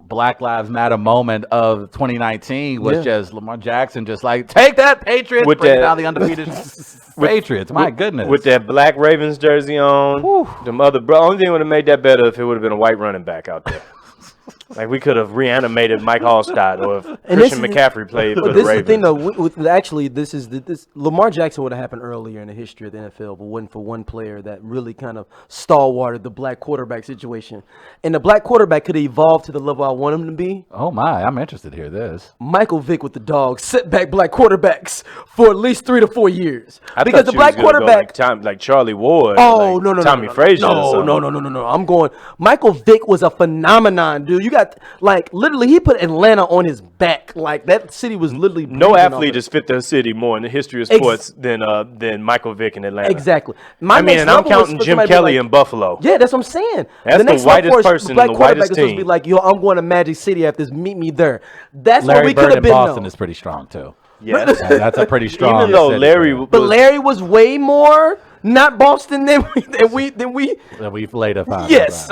Black Lives Matter moment of 2019 was just Lamar Jackson just like, take that, Patriots, bring down the undefeated Patriots. My goodness. With that black Ravens jersey on, only thing would have made that better if it would have been a white running back out there. Like we could have reanimated Mike Hallstatt, or if Christian McCaffrey played for the Ravens. This is the thing, though. This Lamar Jackson would have happened earlier in the history of the NFL, but wasn't for one player that really kind of stalwarted the black quarterback situation. And the black quarterback could have evolved to the level I want him to be. Oh my, I'm interested to hear this. Michael Vick with the Dogs set back black quarterbacks for at least 3 to 4 years. Because the black quarterback, like Charlie Ward. Oh, no, Tommy Frazier. No. I'm going. Michael Vick was a phenomenon, dude. You got literally he put Atlanta on his back. Like that city was literally no athlete has fit the city more in the history of sports than Michael Vick in Atlanta. Exactly. I'm counting Jim Kelly in Buffalo. Yeah, that's what I'm saying. That's the whitest person in the whitest team. Be like, yo, I'm going to Magic City after this. Meet me there. That's Larry what we Bird could have in been. Boston is pretty strong too. Yes. That's a pretty strong. Even though Larry was way more not Boston than we've laid upon. Yes.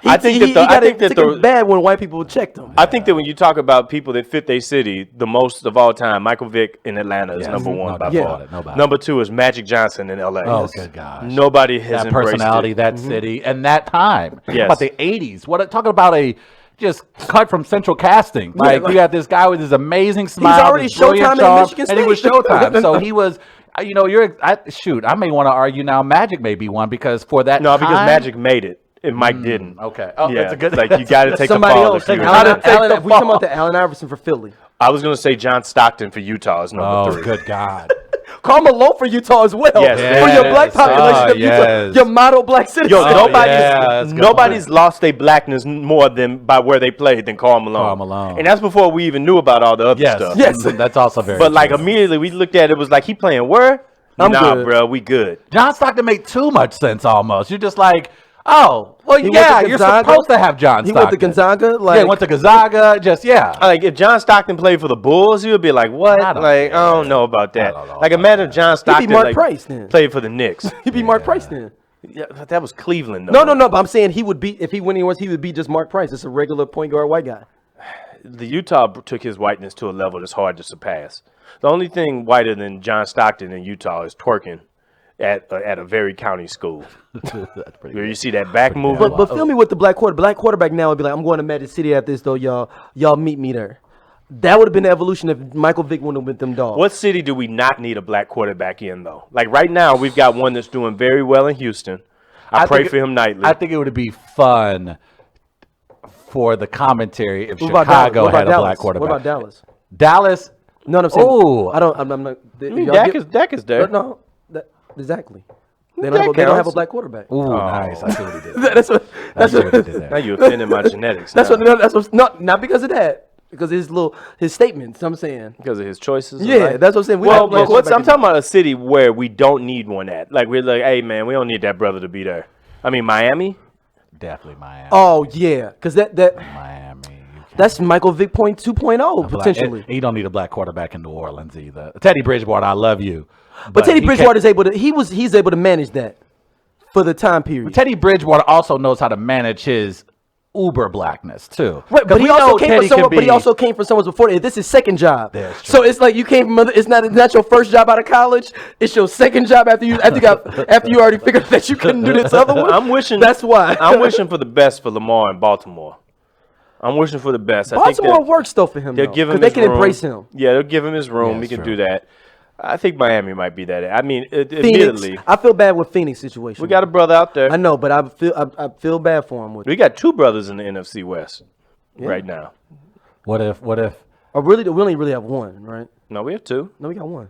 I think that bad when white people checked him. I think that when you talk about people that fit their city, the most of all time, Michael Vick in Atlanta is number one by far. Number two is Magic Johnson in LA. Oh, good gosh. Nobody has that personality, that city, and that time. Yes. About the 80s. Talking about a just cut from Central Casting. Like you got this guy with his amazing smile. He's already Showtime at Michigan State. And he was Showtime. So he was. I may want to argue now. Magic may be one because for that. No, because Magic made it. And Mike didn't. Okay. Oh, yeah. That's a good. Like you got to take somebody the fall. Else. We talking about the Allen Iverson for Philly. I was gonna say John Stockton for Utah is number 3. Oh, good God. Karl Malone for Utah as well. Yes. For your black population of Utah, your model black citizens. Yo, nobody's lost their blackness more than by where they played than Karl Malone. And that's before we even knew about all the other stuff. Yes, that's also very. But like immediately we looked at it, was like he playing where? Nah, good. Bro, we good. John Stockton made too much sense almost. You're just like, oh, well, you're supposed to have John Stockton. He went to Gonzaga? He went to Gonzaga, Like, if John Stockton played for the Bulls, he would be like, what? I don't know about that. Like, imagine if John Stockton played for the Knicks. He'd be Mark Price then. Yeah, that was Cleveland, though. No, but I'm saying he would be, if he went anywhere, he would be just Mark Price. It's a regular point guard white guy. The Utah took his whiteness to a level that's hard to surpass. The only thing whiter than John Stockton in Utah is twerking at a very county school. Where you see that back movement. But feel me with the black quarterback. Black quarterback now would be like, I'm going to Magic City after this, though, y'all meet me there. That would have been the evolution if Michael Vick went with them Dogs. What city do we not need a black quarterback in, though? Like right now, we've got one that's doing very well in Houston. I pray for him nightly. I think it would be fun for the commentary if Chicago had a black quarterback. What about Dallas? Dallas? No, I'm saying. Oh, I'm not. Dak is there. No, exactly. They don't have a black quarterback. Ooh, nice. I see what he did. That's what he did there. Now you offended my genetics. That's what. Not because of that. because his statements. I'm saying because of his choices. Yeah, that's what I'm saying. Well, I'm talking about a city where we don't need one at. Like we're like, hey man, we don't need that brother to be there. I mean, Miami. Definitely Miami. Oh yeah, because that Miami. That's Michael Vick point 2.0 potentially. You don't need a black quarterback in New Orleans either. Teddy Bridgewater, I love you, but Teddy Bridgewater is able to. He's able to manage that for the time period. Teddy Bridgewater also knows how to manage his uber blackness too. Right, but he also came from someone before that. This is his second job. So it's like you came from it's not your first job out of college. It's your second job after you already figured out that you couldn't do this other one. I'm wishing that's why. I'm wishing for the best for Lamar in Baltimore. I'm wishing for the best. Baltimore works though for him. They'll give him. They can embrace him. Yeah, they'll give him his room. He can do that. I think Miami might be that. I mean, admittedly, I feel bad with Phoenix situation. We got a brother out there. I know, but I feel bad for him. We got two brothers in the NFC West right now. What if? Oh, really? We only really have one, right? No, we have two. No, we got one.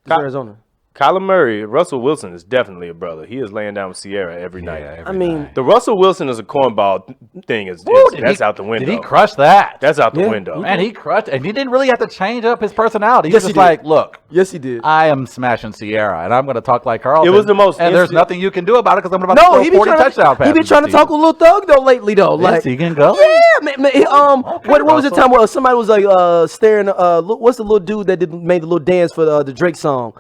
It's Arizona. Kyler Murray, Russell Wilson is definitely a brother. He is laying down with Sierra every night. The Russell Wilson is a cornball thing. That's out the window. Did he crush that? That's out the window. Man, he crushed, and he didn't really have to change up his personality. He's just like, look. Yes, he did. I am smashing Sierra, and I'm going to talk like Carlton. It was the most. And there's nothing you can do about it because I'm about to throw 40 touchdown passes. He been trying to talk with Lil Thug though lately though. Like he can go. Yeah, man. What was the time where somebody was like staring? What's the little dude that made the little dance for the Drake song?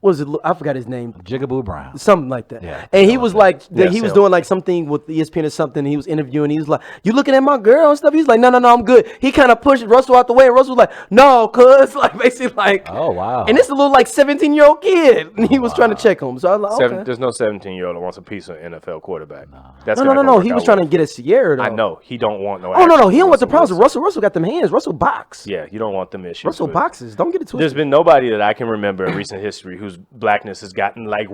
What was it? I forgot his name. Jigaboo Brown. Something like that. Yeah. And he was like, he was doing like something with ESPN or something. And he was interviewing. He was like, "You looking at my girl and stuff?" He's like, "No, I'm good." He kind of pushed Russell out the way, and Russell was like, "No, cuz," like basically like, oh wow. And it's a little like 17-year-old kid, and he was trying to check him. So I was like, okay. There's no 17-year-old that wants a piece of an NFL quarterback. No. He was trying to get at Sierra. Though. I know he don't want no. Oh no, he don't want the problems. Russell got them hands. Russell box. Yeah, you don't want them issues. Russell boxes. Don't get it twisted. There's been nobody that I can remember in recent history whose blackness has gotten like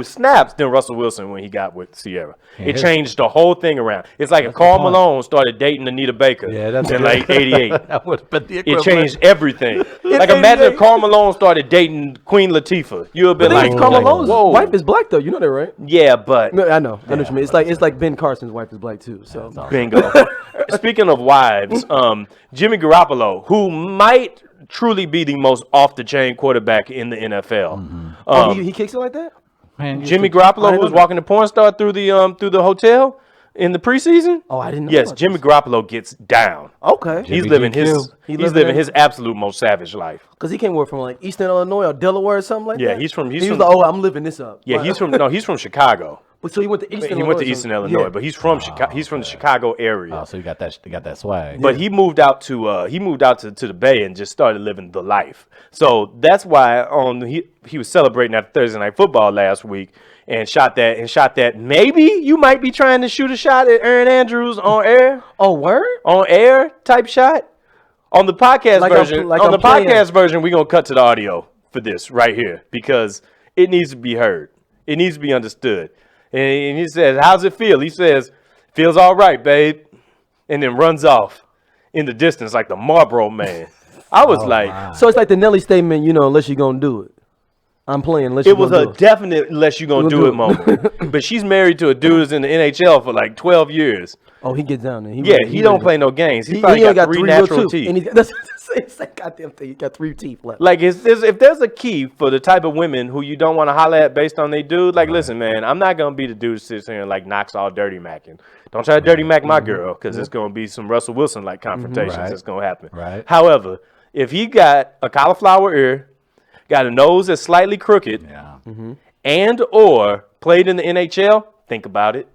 snaps than Russell Wilson when he got with Sierra. It changed the whole thing around. It's like if Karl Malone started dating Anita Baker in like 88. That would have been the equivalent. It changed everything. Like imagine if Karl Malone started dating Queen Latifah. You would have been like, Karl Malone's wife is black though. You know that, right? Yeah, but I know what you mean. It's like Ben Carson's wife is black too. So bingo. Speaking of wives, Jimmy Garoppolo, who might truly be the most off-the-chain quarterback in the NFL. He kicks it like that? Man, Jimmy Garoppolo was walking the porn star through the hotel in the preseason. Oh, I didn't know. Yes, Jimmy Garoppolo gets down. Okay, he's living his absolute most savage life. Because he came from like Eastern Illinois or Delaware or something like that. Yeah, he was like, oh, I'm living this up. Yeah, he's from Chicago. So he went to Eastern. He went to Eastern Illinois, but he's from Chicago. He's from the Chicago area. Oh, so you got that swag. But he moved out to the Bay and just started living the life. So that's why he was celebrating at Thursday Night Football last week and shot that. Maybe you might be trying to shoot a shot at Aaron Andrews on air. Oh, word? On air type shot. On the podcast version, we're gonna cut to the audio for this right here because it needs to be heard. It needs to be understood. And he says, "How's it feel?" He says, "Feels all right, babe," and then runs off in the distance like the Marlboro Man. I was wow. So it's like the Nelly statement, unless you're gonna do it. I'm playing unless you're gonna do it. It was a definite unless you're gonna do it moment. But she's married to a dude who's in the NHL for like 12 years. Oh, he gets down there. He don't play no games. He probably got three natural teeth. And it's that goddamn thing. He got 3 teeth left. Like, if there's a key for the type of women who you don't want to holler at based on they dude, like, listen, man, I'm not going to be the dude who sits here and, like, knocks all dirty macking. Don't try to dirty mac my girl, because it's going to be some Russell Wilson-like confrontations that's going to happen. Right. However, if he got a cauliflower ear, got a nose that's slightly crooked, and or played in the NHL, think about it.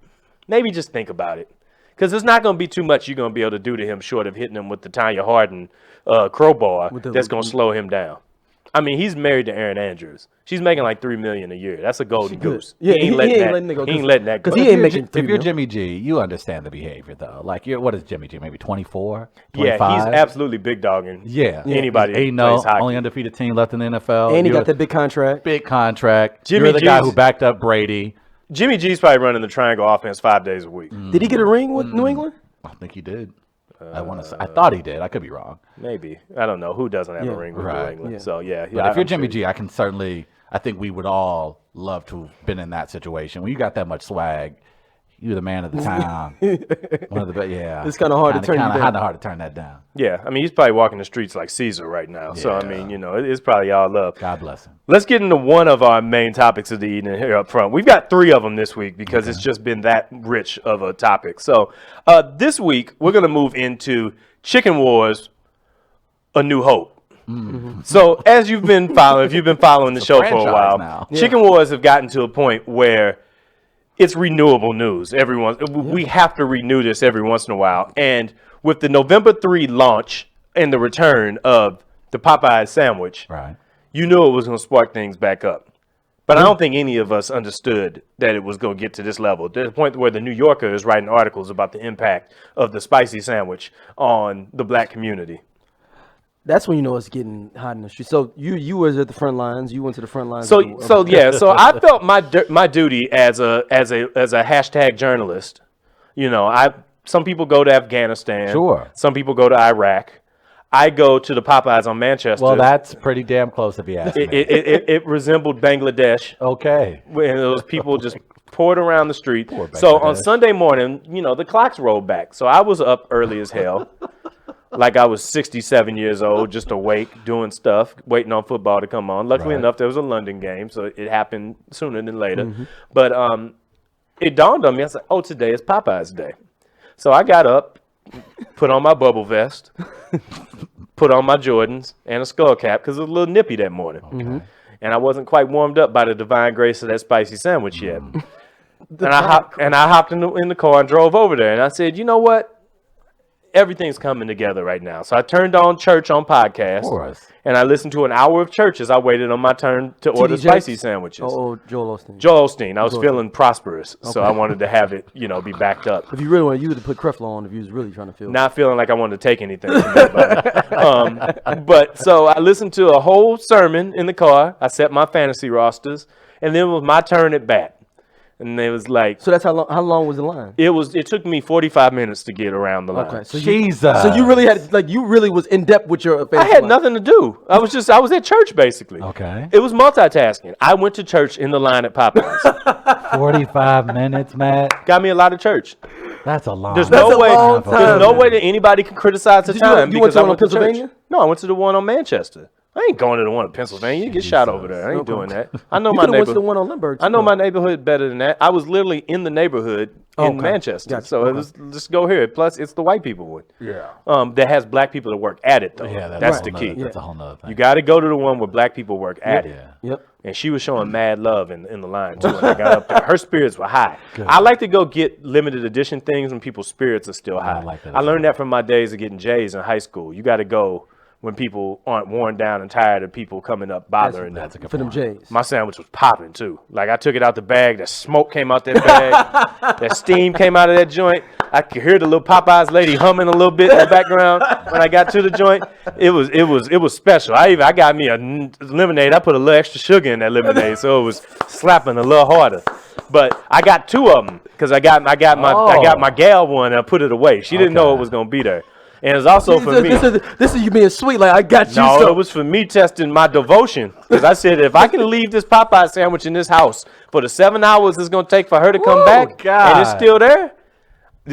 Maybe just think about it. Because there's not going to be too much you're going to be able to do to him short of hitting him with the Tanya Hardin crowbar that's going to slow him down. I mean, he's married to Erin Andrews. She's making like $3 million a year. That's a golden goose. Yeah, he ain't letting that go. Because he ain't making $3 million. If you're Jimmy G, you understand the behavior though. Like, what is Jimmy G? Maybe 24, 25? Yeah, he's absolutely big dogging. Yeah, anybody. 8-0, only undefeated team left in the NFL. And he got that big contract. You're the guy who backed up Brady. Jimmy G's probably running the triangle offense 5 days a week. Did he get a ring with New England? I think he did. I thought he did. I could be wrong. Maybe. I don't know. Who doesn't have a ring with New England? Yeah. So, yeah. But if you're Jimmy G, I think we would all love to have been in that situation. When you got that much swag, You the man of the town. One of the best. Yeah. It's kind of hard to turn you down. Kind of hard to turn that down. Yeah, I mean, he's probably walking the streets like Caesar right now. So, I mean, it's probably all love. God bless him. Let's get into one of our main topics of the evening here up front. We've got 3 of them this week because it's just been that rich of a topic. So, this week, we're going to move into Chicken Wars, A New Hope. Mm-hmm. So, as you've been following, if you've been following the show for a while, now. Chicken Wars have gotten to a point where it's renewable news. We have to renew this every once in a while. And with the November 3 launch and the return of the Popeyes sandwich, right, you knew it was going to spark things back up. But I don't think any of us understood that it was going to get to this level. To the point where the New Yorker is writing articles about the impact of the spicy sandwich on the black community. That's when you know it's getting hot in the street. So you was at the front lines. You went to the front lines. So I felt my duty as a hashtag journalist. Some people go to Afghanistan. Sure. Some people go to Iraq. I go to the Popeyes on Manchester. Well, that's pretty damn close if you ask me. It resembled Bangladesh. Okay. And those people just poured around the street. So on Sunday morning, the clocks rolled back. So I was up early as hell. Like I was 67 years old, just awake, doing stuff, waiting on football to come on. Luckily enough, there was a London game, so it happened sooner than later. Mm-hmm. But it dawned on me, I was like, oh, today is Popeye's Day. So I got up, put on my bubble vest, put on my Jordans, and a skull cap, because it was a little nippy that morning. Okay. Mm-hmm. And I wasn't quite warmed up by the divine grace of that spicy sandwich yet. And I hopped in the car and drove over there, and I said, you know what? Everything's coming together right now. So I turned on church on podcast, and I listened to an hour of church as I waited on my turn to order spicy sandwiches. Oh, Joel Osteen. Joel Osteen. I was feeling prosperous, so I wanted to have it, be backed up. If you really wanted, you would put Creflo on if you was really trying to feel. Not feeling like I wanted to take anything from anybody. But so I listened to a whole sermon in the car. I set my fantasy rosters, and then it was my turn at bat. And it was like, so that's how long was the line? It took me 45 minutes to get around the line. Okay, so Jesus. So you really had you really was in depth with your I had nothing to do. I was at church basically. Okay. It was multitasking. I went to church in the line at Popeyes. 45 minutes, Matt. Got me a lot of church. That's a long. There's no way that anybody can criticize the time. You went to one in Pennsylvania? No, I went to the one on Manchester. I ain't going to the one in Pennsylvania. You get shot over there. I ain't doing that. I know my neighborhood. Went to the one on Lindbergh. I know my neighborhood better than that. I was literally in the neighborhood in Manchester. Gotcha. So it was just go here. Plus, it's the white people one. Yeah. That has black people that work at it though. Yeah, that's the key. That's a whole nother thing. You got to go to the one where black people work at it. Yep. And she was showing mad love in the line too when I got up there. Her spirits were high. Good. I like to go get limited edition things when people's spirits are still high. I learned that from my days of getting J's in high school. You got to go when people aren't worn down and tired of people coming up bothering them. For them J's. My sandwich was popping too. Like I took it out the bag, that smoke came out that bag, that steam came out of that joint. I could hear the little Popeyes lady humming a little bit in the background when I got to the joint. It was special. I got me a lemonade. I put a little extra sugar in that lemonade, so it was slapping a little harder. But I got 2 of them because I got my gal one and I put it away. She didn't know it was gonna be there. And it's also for me. This is you being sweet. Like, I got you. No, it was for me testing my devotion. Because I said, if I can leave this Popeye sandwich in this house for the 7 hours it's going to take for her to come back, and it's still there,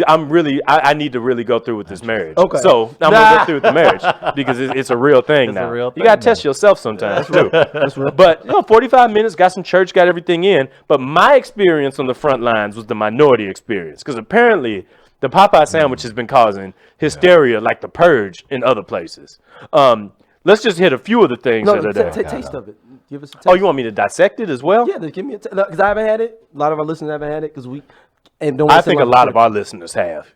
I need to really go through with this marriage. Okay. So I'm going to go through with the marriage because it's a real thing now. You got to test yourself sometimes too. That's real. But 45 minutes, got some church, got everything in. But my experience on the front lines was the minority experience. Because apparently the Popeye sandwich has been causing hysteria like the Purge in other places. Let's just hit a few of the things that are there. Taste of it. Give us a taste. Oh, you want me to dissect it as well? Yeah, give me a taste. Because I haven't had it. A lot of our listeners haven't had it because I think a lot of our listeners have.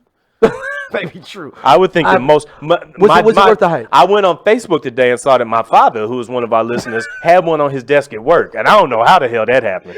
Maybe true. I would think that most. Was it worth the hype? I went on Facebook today and saw that my father, who was one of our listeners, had one on his desk at work, and I don't know how the hell that happened.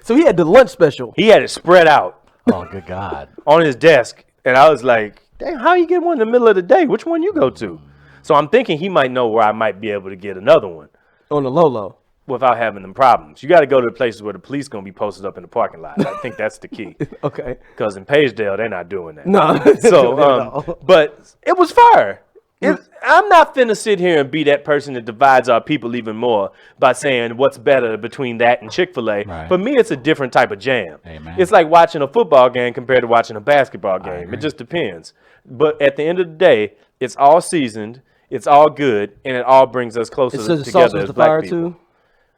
So he had the lunch special. He had it spread out. Oh, good God! On his desk, and I was like, "Dang, how you get one in the middle of the day? Which one you go to?" So I'm thinking he might know where I might be able to get another one on the low without having them problems. You got to go to the places where the police gonna be posted up in the parking lot. I think that's the key. Okay. Because in Pagedale, they're not doing that. No. So, but it was fire. I'm not finna sit here and be that person that divides our people even more by saying what's better between that and Chick-fil-A. Right. For me, it's a different type of jam. Amen. It's like watching a football game compared to watching a basketball game. It just depends. But at the end of the day, it's all seasoned, it's all good, and it all brings us closer So the sauce together was as the black fire people. too?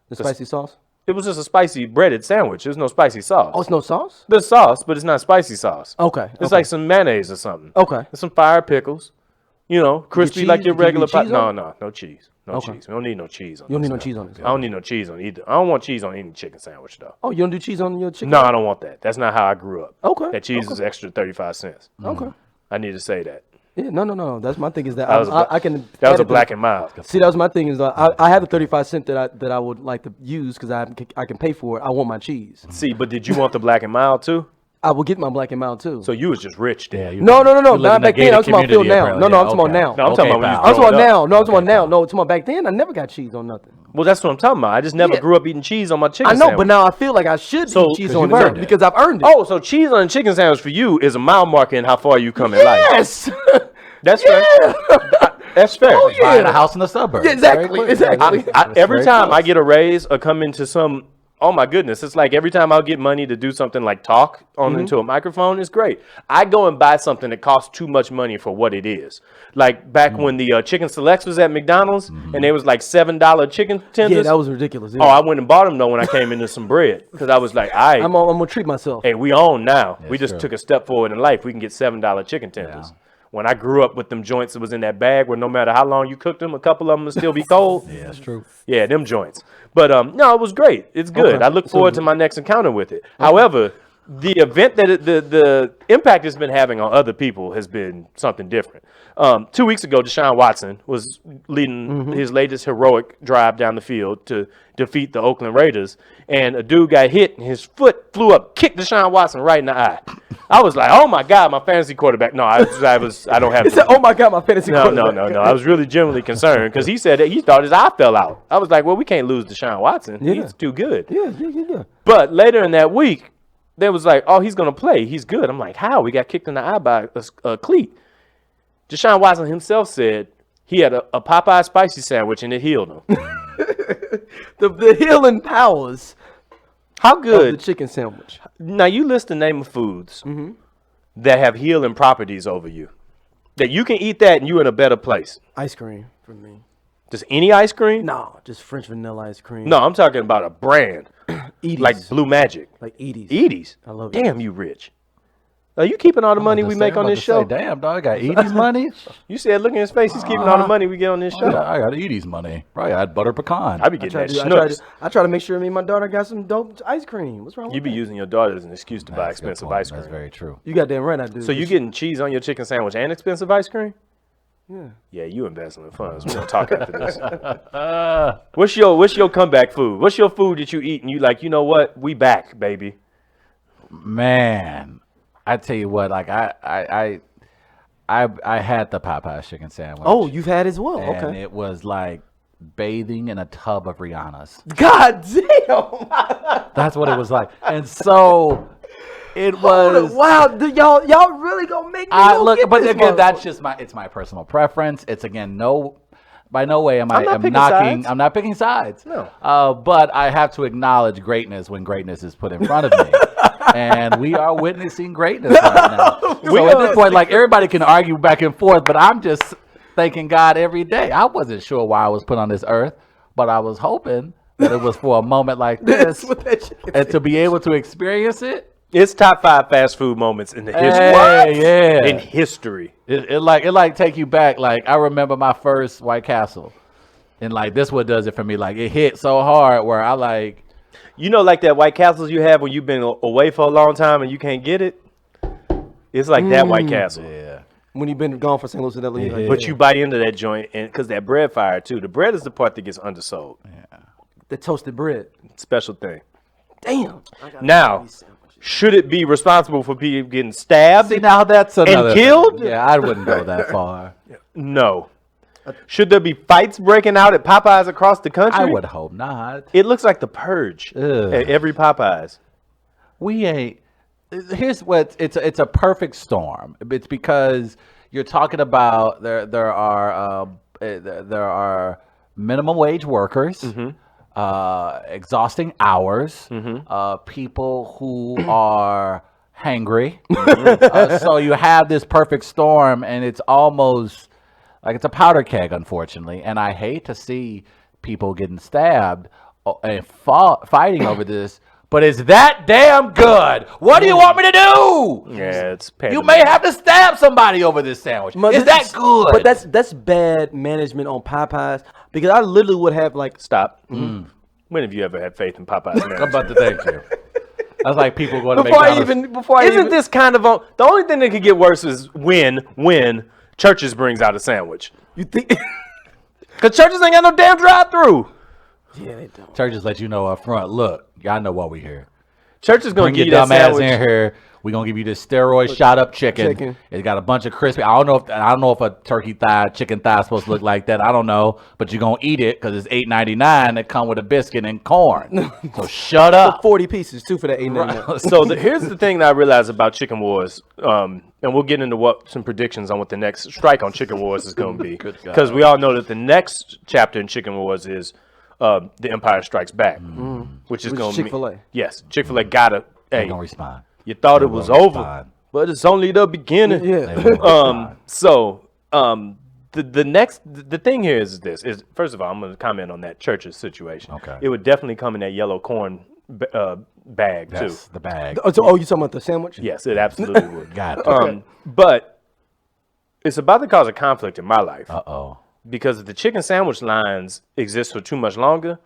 The spicy sauce? It was just a spicy breaded sandwich. There's no spicy sauce. Oh, it's no sauce? There's sauce, but it's not spicy sauce. Okay. It's like some mayonnaise or something. Okay. And some fire pickles. You know, crispy cheese? like your Did you regular get pie. cheese No, on no cheese. No Okay. cheese. We don't need no cheese on You don't this need no stuff. cheese on this. I don't need no cheese on either. I don't want cheese on any chicken sandwich, though. Oh, you don't do cheese on your chicken? No, I don't want that. That's not how I grew up. Okay. That cheese is extra 35 cents. Okay. I need to say that. Yeah, no. That's my thing is that That was I can. That was add a it to black the- and mild. See, that was my thing is I have the 35 cent that I would like to use because I can pay for it. I want my cheese. See, but did you want the black and mild too? I will get my black and mild too. So you was just rich then. Yeah, No. you live Not in back a then. I gated was talking about Phil community, now. apparently. No, I'm Yeah, talking about okay. now. No, I'm talking about when you I was growing talking about up. now. No, I'm talking about now. No, I'm talking about back then. I never got cheese on nothing. Well, that's what I'm talking about. I just never Yeah. grew up eating cheese on my chicken I know, sandwich. but now I feel like I should So- eat cheese 'Cause on you've it earned it. because I've earned it. Oh, so cheese on a chicken sandwich for you is a mile marker in how far you come in life. Yes. That's fair. That's fair. Oh, yeah. Buying a house in the suburbs. Yeah, exactly, Very quick. exactly. Every Very time close. I get a raise or come into some, oh my goodness, it's like every time I'll get money to do something like talk on into a microphone, it's great. I go and buy something that costs too much money for what it is. Like back when the chicken selects was at McDonald's and they was like $7 chicken tenders. Yeah, that was ridiculous. Yeah. Oh, I went and bought them though when I came into some bread because I was like, all right, I'm gonna treat myself. hey, we own now. We just true. took a step forward in life. We can get $7 chicken tenders. When I grew up with them joints that was in that bag where no matter how long you cooked them, a couple of them would still be cold. Yeah, that's true. Yeah, them joints. But no, it was great. It's good. Okay. I look So- forward to my next encounter with it. However, the event that the impact it's been having on other people has been something different. 2 weeks ago, Deshaun Watson was leading his latest heroic drive down the field to defeat the Oakland Raiders, and a dude got hit, and his foot flew up, kicked Deshaun Watson right in the eye. I was like, "Oh my God, my fantasy quarterback!" No, I don't have. He said, "Oh my God, my fantasy No. quarterback." I was really genuinely concerned because he said that he thought his eye fell out. I was like, well, we can't lose Deshaun Watson. Yeah. He's too good. Yeah. But later in that week, they was like, oh, he's going to play. He's good. I'm like, how? We got kicked in the eye by a cleat. Deshaun Watson himself said he had a Popeye spicy sandwich and it healed him. The healing powers How of the good? chicken sandwich. Now, you list the name of foods that have healing properties over you. That you can eat that and you're in a better place. Ice cream for me. Just any ice cream? No, just French vanilla ice cream. No, I'm talking about a brand. Edie's. Like Blue Magic. Like Edie's. Edie's. I love Damn, you rich. Are you keeping all the money we make on this show? Damn, dog, I got Edie's money. You said, look in his face, he's keeping all the money we get on this show. I got Edie's money. Right, I had butter pecan. I be getting that I try to make sure me and my daughter got some dope ice cream. What's wrong with You be that? using your daughter as an excuse to buy That's a good expensive point. ice cream. That's very true. You got damn right I do. So you getting cheese on your chicken sandwich and expensive ice cream? Yeah. Yeah, you investing in funds. We're gonna talk after this. What's your comeback food? What's your food that you eat and you like, you know what? We back, baby. Man, I tell you what, like I had the Popeyes chicken sandwich. Oh, you've had as well. and Okay. it was like bathing in a tub of Rihanna's. God damn. That's what it was like. And so it was. Wow, y'all really gonna make me I go look, get but this again, that's motherfucker. just it's my personal preference. It's again by no way am I not am picking knocking. sides. I'm not picking sides. No. But I have to acknowledge greatness when greatness is put in front of me. And we are witnessing greatness right now. So at this point, like everybody can argue back and forth, but I'm just thanking God every day. I wasn't sure why I was put on this earth, but I was hoping that it was for a moment like That's this what that chicken and to be able to experience it. It's top 5 fast food moments in the history. Hey, yeah. In history. It like take you back. Like I remember my first White Castle, and like this what does it for me. Like it hit so hard where I like. You know, like that White Castles you have when you've been away for a long time and you can't get it? It's like that White Castle. Yeah. when you've been gone for St. Louis and LA. Like, But you bite into that joint, and because that bread fire too. The bread is the part that gets undersold. the toasted bread. Special thing. Damn. Now, should it be responsible for people getting stabbed? See, now that's another thing. killed? Yeah, I wouldn't go that far. No. Should there be fights breaking out at Popeyes across the country? I would hope not. It looks like the purge Ugh. at every Popeyes. We ain't. Here's what it's a perfect storm. It's because you're talking about there are minimum wage workers, exhausting hours, people who are hangry. So you have this perfect storm, and it's almost like it's a powder keg, unfortunately. And I hate to see people getting stabbed and fighting over this. But it's that damn good. What do you want me to do? Yeah, it's You may have to stab somebody over this sandwich. Is that good? But that's bad management on Popeyes, because I literally would have like Stop. When have you ever had faith in Popeyes? I'm about to thank you. That's like people going to Isn't this kind of the only thing that could get worse is when Churches brings out a sandwich. You think? Because Churches ain't got no damn drive-through. Yeah, they don't. Churches let you know up front. Look, y'all know why we here. Churches gonna Bring give your you that dumb ass sandwich. in here. We're gonna give you this steroid shot up chicken. It's got a bunch of crispy. I don't know if a turkey thigh, chicken thigh is supposed to look like that. I don't know, but you're gonna eat it because it's $8.99 that come with a biscuit and corn. So shut up. 40 pieces too for that $8.99. So here's the thing that I realized about Chicken Wars, and we'll get into some predictions on what the next strike on Chicken Wars is going to be, because we all know that the next chapter in Chicken Wars is The Empire Strikes Back, which is going to be Chick-fil-A. Yes, Chick-fil-A gotta. Hey, Don't respond. you thought it was over, but it's only the beginning. Yeah. The thing here is this: first of all, I'm going to comment on that Church's situation. Okay. It would definitely come in that yellow corn bag too. That's the bag. Oh, you talking about the sandwich? Yes, it absolutely would. Got it. But it's about to cause a conflict in my life. Uh-oh. Because if the chicken sandwich lines exist for too much longer,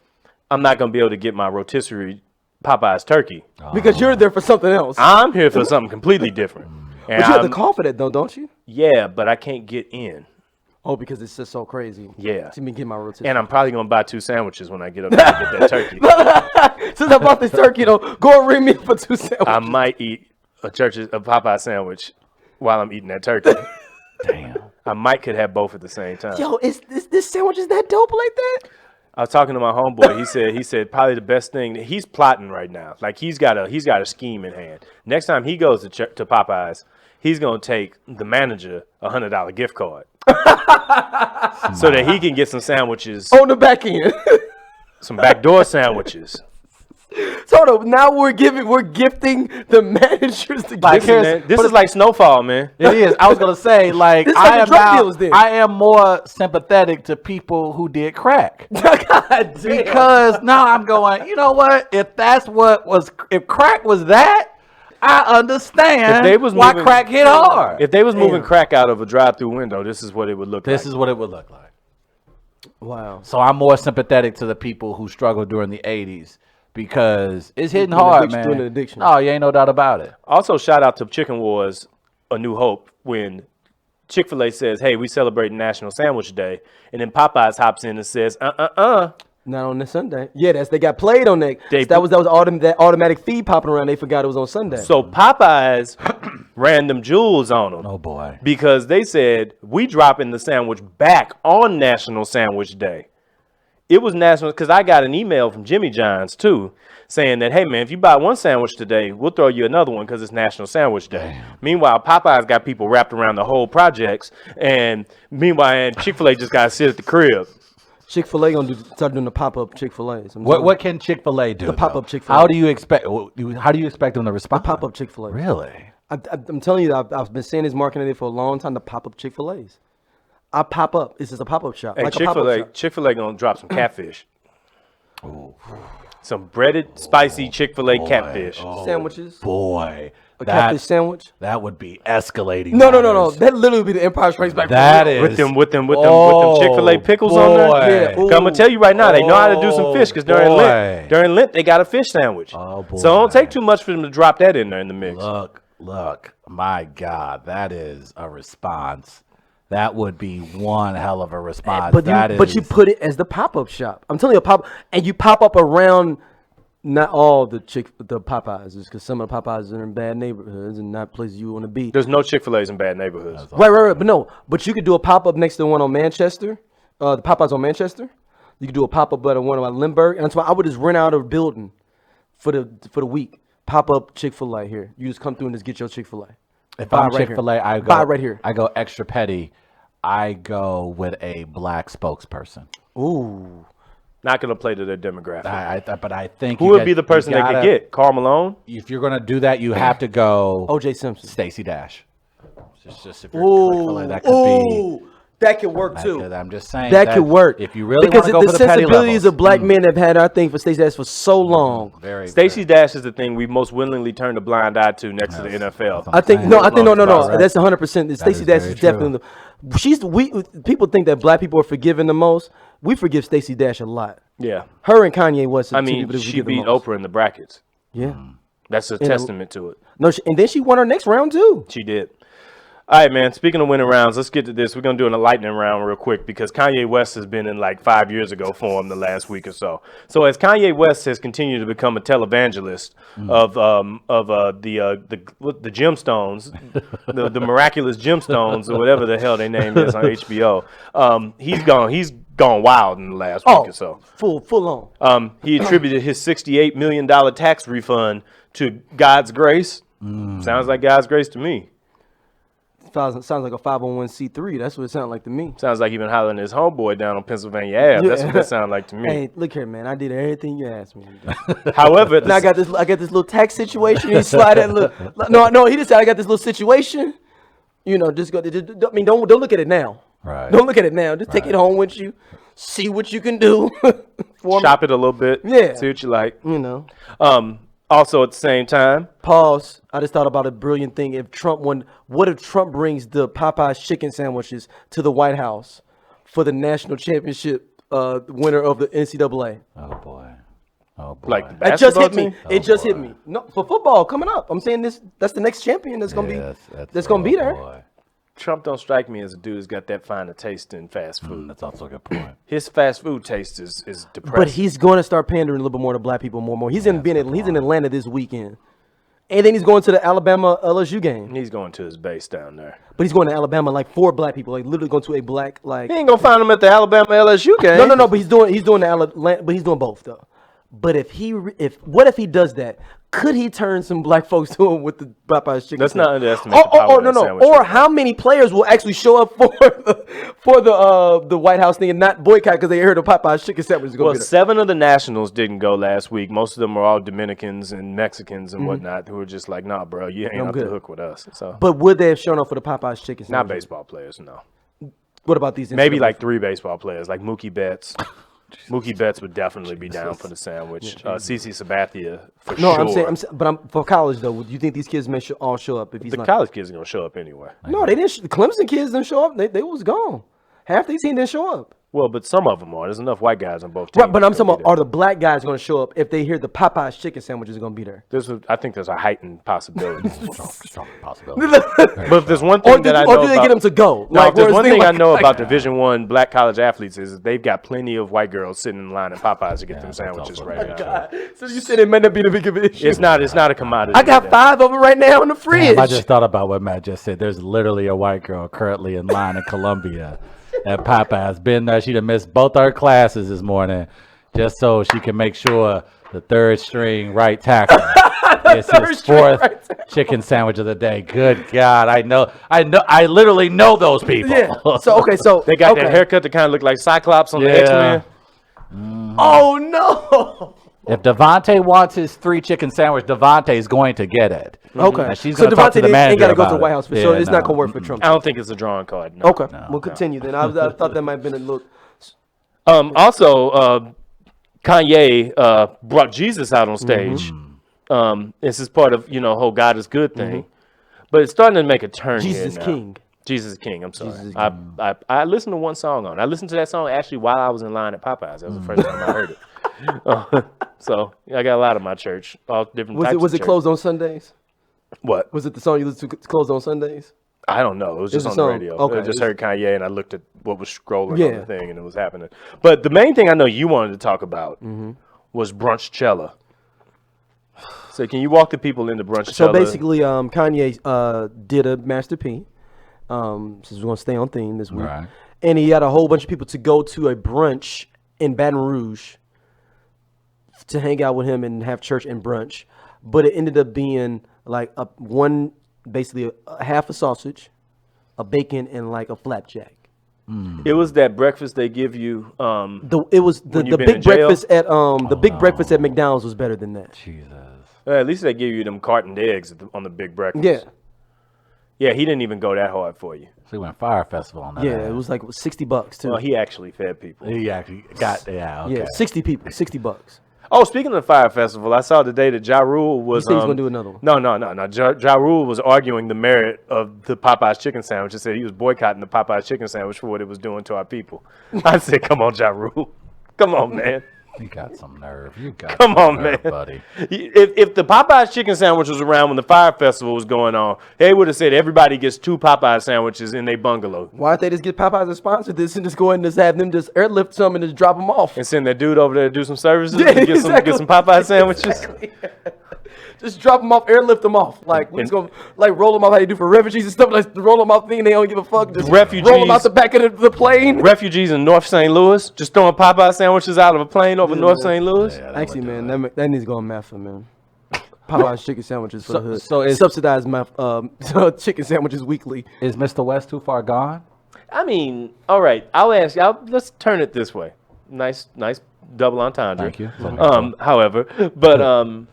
I'm not going to be able to get my rotisserie Popeyes turkey. Because you're there for something else. I'm here for something completely different. And But you have to call for that though, don't you? Yeah, but I can't get in. Oh, because it's just so crazy. Yeah. See me get my rotisserie. And I'm probably going to buy 2 sandwiches when I get up there and get that turkey. Since I bought this turkey, though, go and ring me up for 2 sandwiches. I might eat a Popeye sandwich while I'm eating that turkey. Damn. I might could have both at the same time. Yo, is this sandwich is that dope like that? I was talking to my homeboy. He said probably the best thing that he's plotting right now. Like he's got a scheme in hand. Next time he goes to Popeyes, he's gonna take the manager $100 gift card so that he can get some sandwiches On the back end. some backdoor sandwiches. So now we're gifting the managers the Like, gifts. man, this is like Snowfall, man. It is. I was gonna say, like, This is like the drug deals then. I am more sympathetic to people who did crack. God damn. Because now I'm going, you know what? If crack was that, I understand If they was why moving- crack hit hard. If they was moving crack out of a drive-through window, this is what it would look like. This is what it would look like. Wow. So I'm more sympathetic to the people who struggled during the 80s because it's hitting hard, man. Doing an addiction. Oh, you ain't no doubt about it. Also, shout out to Chicken Wars, A New Hope, when Chick-fil-A says, hey, we celebrate National Sandwich Day, and then Popeyes hops in and says, Not on this Sunday. Yeah, they got played on that. They- that was that automatic feed popping around. They forgot it was on Sunday. So Popeyes ran them jewels on them. Oh, boy. Because they said, we dropping the sandwich back on National Sandwich Day. It was national, because I got an email from Jimmy John's, too, saying that, hey, man, if you buy one sandwich today, we'll throw you another one because it's National Sandwich Day. Damn. Meanwhile, Popeyes got people wrapped around the whole projects, and Chick-fil-A just got to sit at the crib. Chick-fil-A gonna start doing the pop-up Chick-fil-A's. What can Chick-fil-A do? The pop-up though? Chick-fil-A. How do you expect them to respond? pop-up Chick-fil-A? Really? I'm telling you, I've been saying this marketing idea for a long time. The pop-up Chick-fil-A's. I pop up. This is a pop-up shop. Hey, like a pop-up shop. Chick-fil-A gonna drop some catfish. Some breaded, spicy Chick-fil-A catfish. Sandwiches. Boy. A catfish sandwich. That would be escalating. No. matters. That literally would be the Empire Strikes Back. That for real. is. With them Oh, Chick-fil-A pickles on there. boy. Yeah. 'Cause I'm gonna tell you right now, they know how to do some fish because boy. during Lent they got a fish sandwich. Oh, boy. So it don't take too much for them to drop that in there in the mix. Look. My God, that is a response. That would be one hell of a response. But you put it as the pop-up shop. I'm telling you, and you pop up around not all the Popeyes, because some of the Popeyes are in bad neighborhoods and not places you want to be. There's no Chick-fil-A's in bad neighborhoods. Right. But you could do a pop-up next to the one on Manchester, the Popeyes on Manchester. You could do a pop-up at one on Lindbergh, and that's why I would just rent out a building for the week. Pop-up Chick-fil-A here. You just come through and just get your Chick-fil-A. If Buy I'm right Chick-fil-A, here. I go Buy right here. I go extra petty. I go with a black spokesperson. Ooh. Not going to play to their demographic. But I think Who would be the person they could get? Karl Malone? If you're gonna do that, you have to go O.J. Simpson. Stacey Dash. Just if you're Chick-fil-A, that could be. That could work too. I'm just saying That could work. If you really want because to go the for the petty sensibilities levels. of black men have had our thing for Stacey Dash for so long. Stacey Dash is the thing we most willingly turned a blind eye to next to the NFL. I think no. That's 100%. Stacey Dash very is definitely. People think that black people are forgiven the most. We forgive Stacey Dash a lot. Yeah. Her and Kanye West. I mean, she beat Oprah in the brackets. Yeah. That's a testament to it. No, and then she won her next round too. She did. All right, man. Speaking of winning rounds, let's get to this. We're going to do a lightning round real quick because Kanye West has been in like 5 years ago form the last week or so. So as Kanye West has continued to become a televangelist of the gemstones, the miraculous gemstones or whatever the hell they name is on HBO, he's gone wild in the last week or so. Full on. He attributed his $68 million tax refund to God's grace. Sounds like God's grace to me. Sounds like a 501c3. That's what it sounds like to me. Sounds like he been hollering his homeboy down on Pennsylvania Ave. That's what that sounds like to me. Hey, look here, man. I did everything you asked me. However, now I got this little tax situation. He slide that little. No. He just said I got this little situation. You know, don't look at it now. Right. Don't look at it now. Just take it home with you. See what you can do. Shop it a little bit. Yeah. See what you like. You know. Also, at the same time, pause. I just thought about a brilliant thing. If Trump won, what if Trump brings the Popeyes chicken sandwiches to the White House for the national championship winner of the NCAA? Oh boy. Like the It just hit basketball me. team? It just hit me. No, for football coming up. I'm saying this. That's the next champion that's gonna be. That's gonna be there. Boy. Trump don't strike me as a dude who's got that fine a taste in fast food. That's also a good point. His fast food taste is depressing. But he's going to start pandering a little bit more to black people more and more. He's in Atlanta this weekend, and then he's going to the Alabama LSU game. He's going to his base down there. But he's going to Alabama like for black people, like literally going to a black like. He ain't gonna find him at the Alabama LSU game. No. But he's doing the Alabama, but he's doing both though. But what if he does that? Could he turn some black folks to him with the Popeyes chicken? Let's not sandwich? underestimate the power of that sandwich. Or how many players will actually show up for the White House thing and not boycott because they heard the Popeyes chicken sandwich is going to be there? 7 of the Nationals didn't go last week. Most of them were all Dominicans and Mexicans and whatnot who were just like, nah, bro, you ain't off the hook with us. So, but would they have shown up for the Popeyes chicken sandwich? not baseball players, no. What about these? Maybe like 3 baseball players, like Mookie Betts. Mookie Betts would definitely be down for the sandwich. CeCe Sabathia for sure. I'm saying, for college though. Do you think these kids may all show up if he's the college kids are gonna show up anyway? No, they didn't. Clemson kids didn't show up. They was gone. Half their team didn't show up. Well, but some of them are. There's enough white guys on both teams. Right, but I'm talking about, are the black guys going to show up if they hear the Popeyes chicken sandwiches are going to be there? I think there's a heightened possibility. Strong possibility. But if there's one thing that I know or do they about, get them to go? No, if there's one thing I know about Division I black college athletes is that they've got plenty of white girls sitting in line at Popeyes to get them sandwiches right now. So you said it may not be the big of an issue. It's not a commodity. I got 5 of them right now in the fridge. I just thought about what Matt just said. There's literally a white girl currently in line in Columbia at Popeyes. Been there. She'd have missed both our classes this morning just so she can make sure the third string right tackle is his 4th chicken sandwich of the day. Good God. I literally know those people. Yeah. So they got that haircut that kind of look like Cyclops on the X-Men. Oh no. If Devontae wants his 3 chicken sandwich, Devontae's going to get it. Okay. Now, she's so going to talk to the manager ain't got to go to the about White it. House for sure. It's not going to work for Trump. I don't think it's a drawing card. No. Okay. We'll continue then. I thought that might have been a little. Also, Kanye brought Jesus out on stage. This is part of whole God is good thing, but it's starting to make a turn. Jesus here now. King. Jesus is King. I'm sorry. Jesus is I listened to one song on it. I listened to that song actually while I was in line at Popeyes. That was the first time I heard it. So I got a lot of my church, all different types. Was it closed on Sundays? What? Was it the song you listened to closed on Sundays? I don't know. It was just on the radio. Okay. I just heard Kanye and I looked at what was scrolling on the thing and it was happening. But the main thing I know you wanted to talk about was Brunch-Chella. So can you walk the people into Brunch-Chella? So basically, Kanye did a Master P. Since we're going to stay on theme this week. Right. And he had a whole bunch of people to go to a brunch in Baton Rouge to hang out with him and have church and brunch. But it ended up being like one basically a half a sausage, a bacon, and like a flapjack. It was that breakfast they give you. The big breakfast at breakfast at McDonald's was better than that. Jesus. At least they give you them cartoned eggs on the big breakfast. Yeah. Yeah, he didn't even go that hard for you. So he went Fire Festival on that. Yeah, it was like $60 too. Well, he actually fed people. He actually got okay. Yeah, 60 people, $60. Oh, speaking of the Fire Festival, I saw today that Ja Rule was. You think he's gonna do another one? No. Ja Rule was arguing the merit of the Popeyes chicken sandwich. He said he was boycotting the Popeyes chicken sandwich for what it was doing to our people. I said, "Come on, Ja Rule, come on, man." You got some nerve. You got Come some on, nerve, man. buddy. If the Popeyes chicken sandwich was around when the Fire Festival was going on, they would have said everybody gets 2 Popeyes sandwiches in their bungalow. Why don't they just get Popeyes to sponsor this and just go ahead and just have them just airlift some and just drop them off? And send that dude over there to do some services Yeah, and get some Popeye sandwiches. Exactly. Just drop them off, airlift them off. Like we're just gonna like roll them off how you do for refugees and stuff. Like roll them off thing, they don't give a fuck. Just roll them out the back of the plane. Refugees in North St. Louis just throwing Popeye sandwiches out of a plane over North St. Louis. Yeah, Actually, man, that needs to go on MAFA, man. Popeyes chicken sandwiches for the hood. So is subsidized chicken sandwiches weekly. is Mr. West too far gone? I mean, all right. I'll ask you. Let's turn it this way. Nice double entendre. Thank you. However, but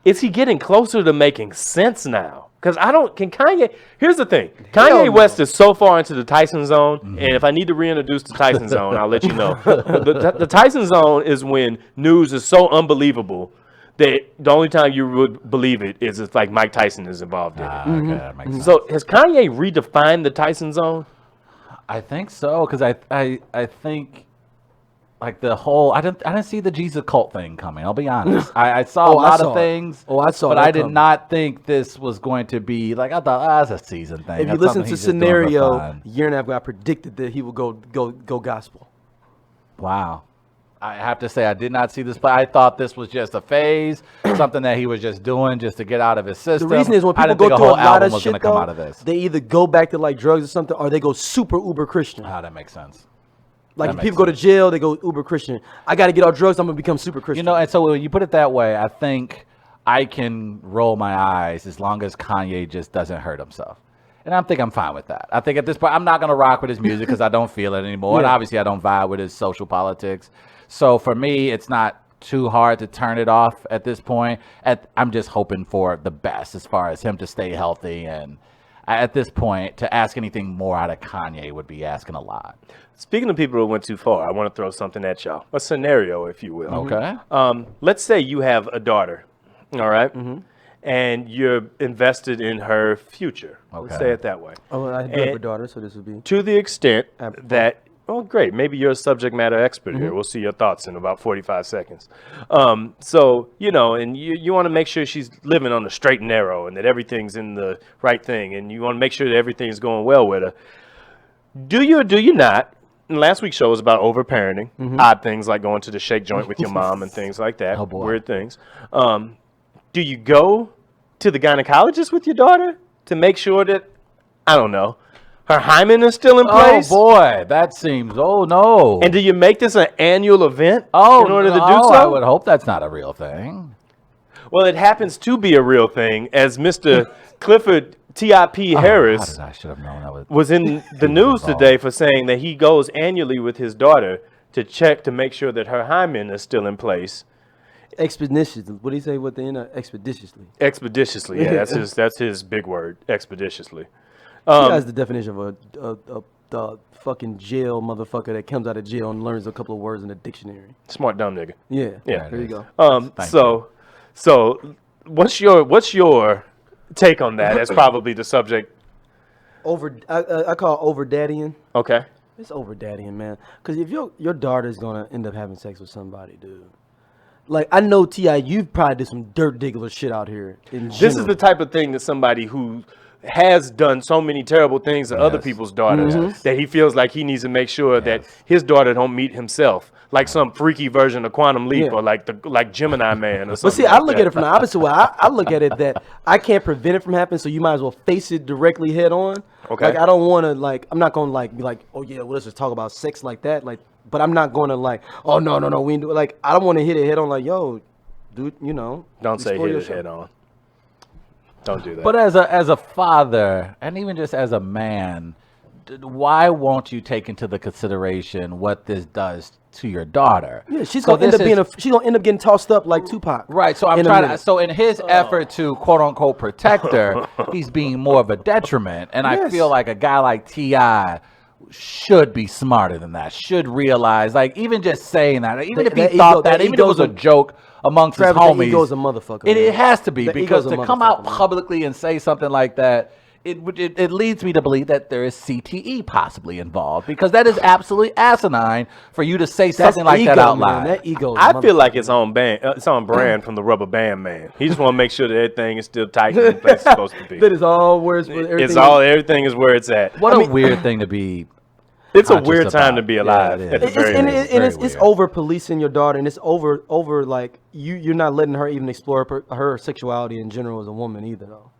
is he getting closer to making sense now? Because can Kanye? Here's the thing. Kanye West is so far into the Tyson zone, and if I need to reintroduce the Tyson zone, I'll let you know. The Tyson zone is when news is so unbelievable that the only time you would believe it is if like Mike Tyson is involved in it. Okay, that makes sense. So has Kanye redefined the Tyson zone? I think so because I think like the whole I didn't see the Jesus cult thing coming. I'll be honest. I saw a lot of things. I saw but that I did coming. not think this was going to be like I thought. It's a season thing. If you That's listen something to he's just doing for Scenario, fun. a year and a half ago, I predicted that he would go gospel. Wow. I have to say I did not see this play. I thought this was just a phase, something that he was just doing just to get out of his The system. reason is when I people didn't go think through a whole lot album of was going shit, to come though, out of this. they either go back to like drugs or something, or they go super uber Christian. Ah, that makes sense. Like That if makes people go to jail, they go uber Christian. I got to get off drugs. I'm gonna become super Christian. You know, and so when you put it that way, I think I can roll my eyes as long as Kanye just doesn't hurt himself. And I think I'm fine with that. I think at this point, I'm not going to rock with his music because I don't feel it anymore. And obviously, I don't vibe with his social politics. So for me, it's not too hard to turn it off at this point. I'm just hoping for the best as far as him to stay healthy. And at this point, to ask anything more out of Kanye would be asking a lot. Speaking of people who went too far, I want to throw something at y'all. A scenario, if you will. Okay. Let's say you have a daughter, all right? And you're invested in her future. Let's say it that way. Oh, I do have a daughter, so this would be. To the extent that, oh, great, maybe you're a subject matter expert here. We'll see your thoughts in about 45 seconds. So, you know, and you want to make sure she's living on the straight and narrow and that everything's in the right thing. And you want to make sure that everything's going well with her. Do you or do you not? And last week's show was about overparenting, odd things like going to the shake joint with your mom and things like that, Oh, boy. weird things. Do you go to the gynecologist with your daughter to make sure that, I don't know, her hymen is still in place? Oh, boy. That seems, oh, no. And do you make this an annual event oh, in order to do no, so? I would hope that's not a real thing. Well, it happens to be a real thing, as Mr. Clifford T.I.P. Harris I should have known that was in the news today for saying that he goes annually with his daughter to check to make sure that her hymen is still in place. Expeditiously. What do you say? What the end of expeditiously? Expeditiously, yeah, that's his big word, expeditiously. That's the definition of the fucking jail motherfucker that comes out of jail and learns a couple of words in the dictionary. Smart dumb nigga. Yeah. Yeah. There you go. So what's your take on that? As probably the subject. I call it over daddying. Okay. It's over daddying, man. Because if your daughter's gonna end up having sex with somebody, dude. Like I know T.I., you've probably did some dirt diggler shit out here. This is the type of thing that somebody who has done so many terrible things to other people's daughters that he feels like he needs to make sure that his daughter don't meet himself like some freaky version of Quantum Leap or like Gemini Man or something. But see, I look at it from the opposite way. I look at it that I can't prevent it from happening, so you might as well face it directly head on. Okay. Like I don't want to I'm not going to be like, oh yeah, well, let's just talk about sex like that. Like, but I'm not going to oh no, we ain't do it. Like I don't want to hit it head on. Like, yo, dude, you know. Don't say explore hit your it shit. head on. Don't do that. But as a father, and even just as a man, why won't you take into the consideration what this does to your daughter? Yeah, she's gonna end up getting tossed up like Tupac. Right. So I'm trying to. So in his effort to quote unquote protect her, he's being more of a detriment. And I feel like a guy like T.I. should be smarter than that. Should realize, like, even just saying that, even if he thought that, even if it was a joke amongst his homies, the ego's a motherfucker. It has to be, because to come out publicly and say something like that, it leads me to believe that there is CTE possibly involved, because that is absolutely asinine for you to say something like that out loud. That ego. I feel like it's on brand from the Rubber Band Man. He just want to make sure that everything is still tight in the place it's supposed to be. That is all where everything is where it's at. What a weird thing to be. It's a weird time to be alive. Yeah, it's over policing your daughter, and it's over like you're not letting her even explore her sexuality in general as a woman either, though.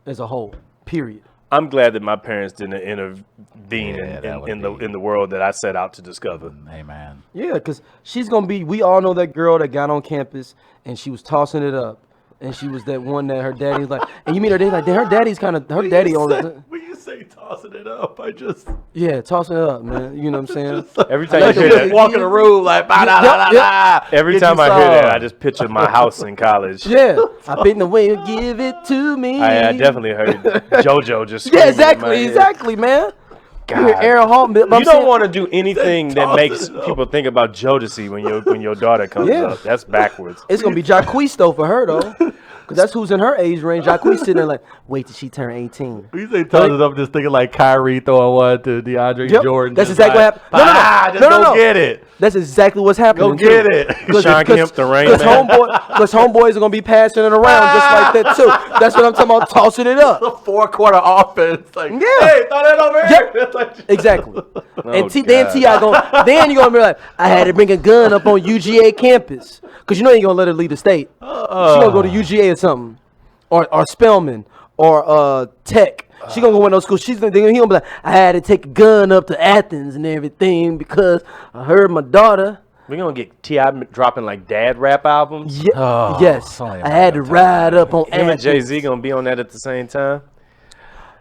As a whole, period. I'm glad that my parents didn't intervene in the world that I set out to discover. Hey, man. Yeah, because she's gonna be. We all know that girl that got on campus and she was tossing it up, and she was that one that her daddy was like. And you meet her daddy like, her daddy's kind of her daddy on it. When you say tossing it up, I just tossing it up, man. You know what I'm saying? Every time you hear that, walk in the room like every time I hear that, I just picture my house in college. Yeah, I been the way you give it to me. I definitely heard JoJo just. Yeah, exactly, man. God. Aaron Hall, you don't want to do anything that makes people think about Jodeci when your daughter comes up. That's backwards. It's gonna be Jacquees though for her though, because that's who's in her age range. Jacquees sitting there like, wait till she turn 18. You say tosses up, just thinking like Kyrie throwing one to DeAndre Jordan. That's exactly what happened. No. Get it. That's exactly what's happening. Go get it. Sean Kemp, the Rain Man. Because homeboys are gonna be passing it around just like that too. That's what I'm talking about, tossing it up. The 4-quarter offense. Like, yeah. Hey, throw that over here. Exactly. And then T.I. then you're gonna be like, I had to bring a gun up on UGA campus, because you know you ain't gonna let her leave the state. She gonna go to UGA or something, or Spelman, or Tech. She gonna go to those schools. He gonna be like, I had to take a gun up to Athens and everything because I heard my daughter. We're gonna get T.I. dropping like dad rap albums. Yes, I had to ride up on Athens. Him and Jay-Z gonna be on that at the same time.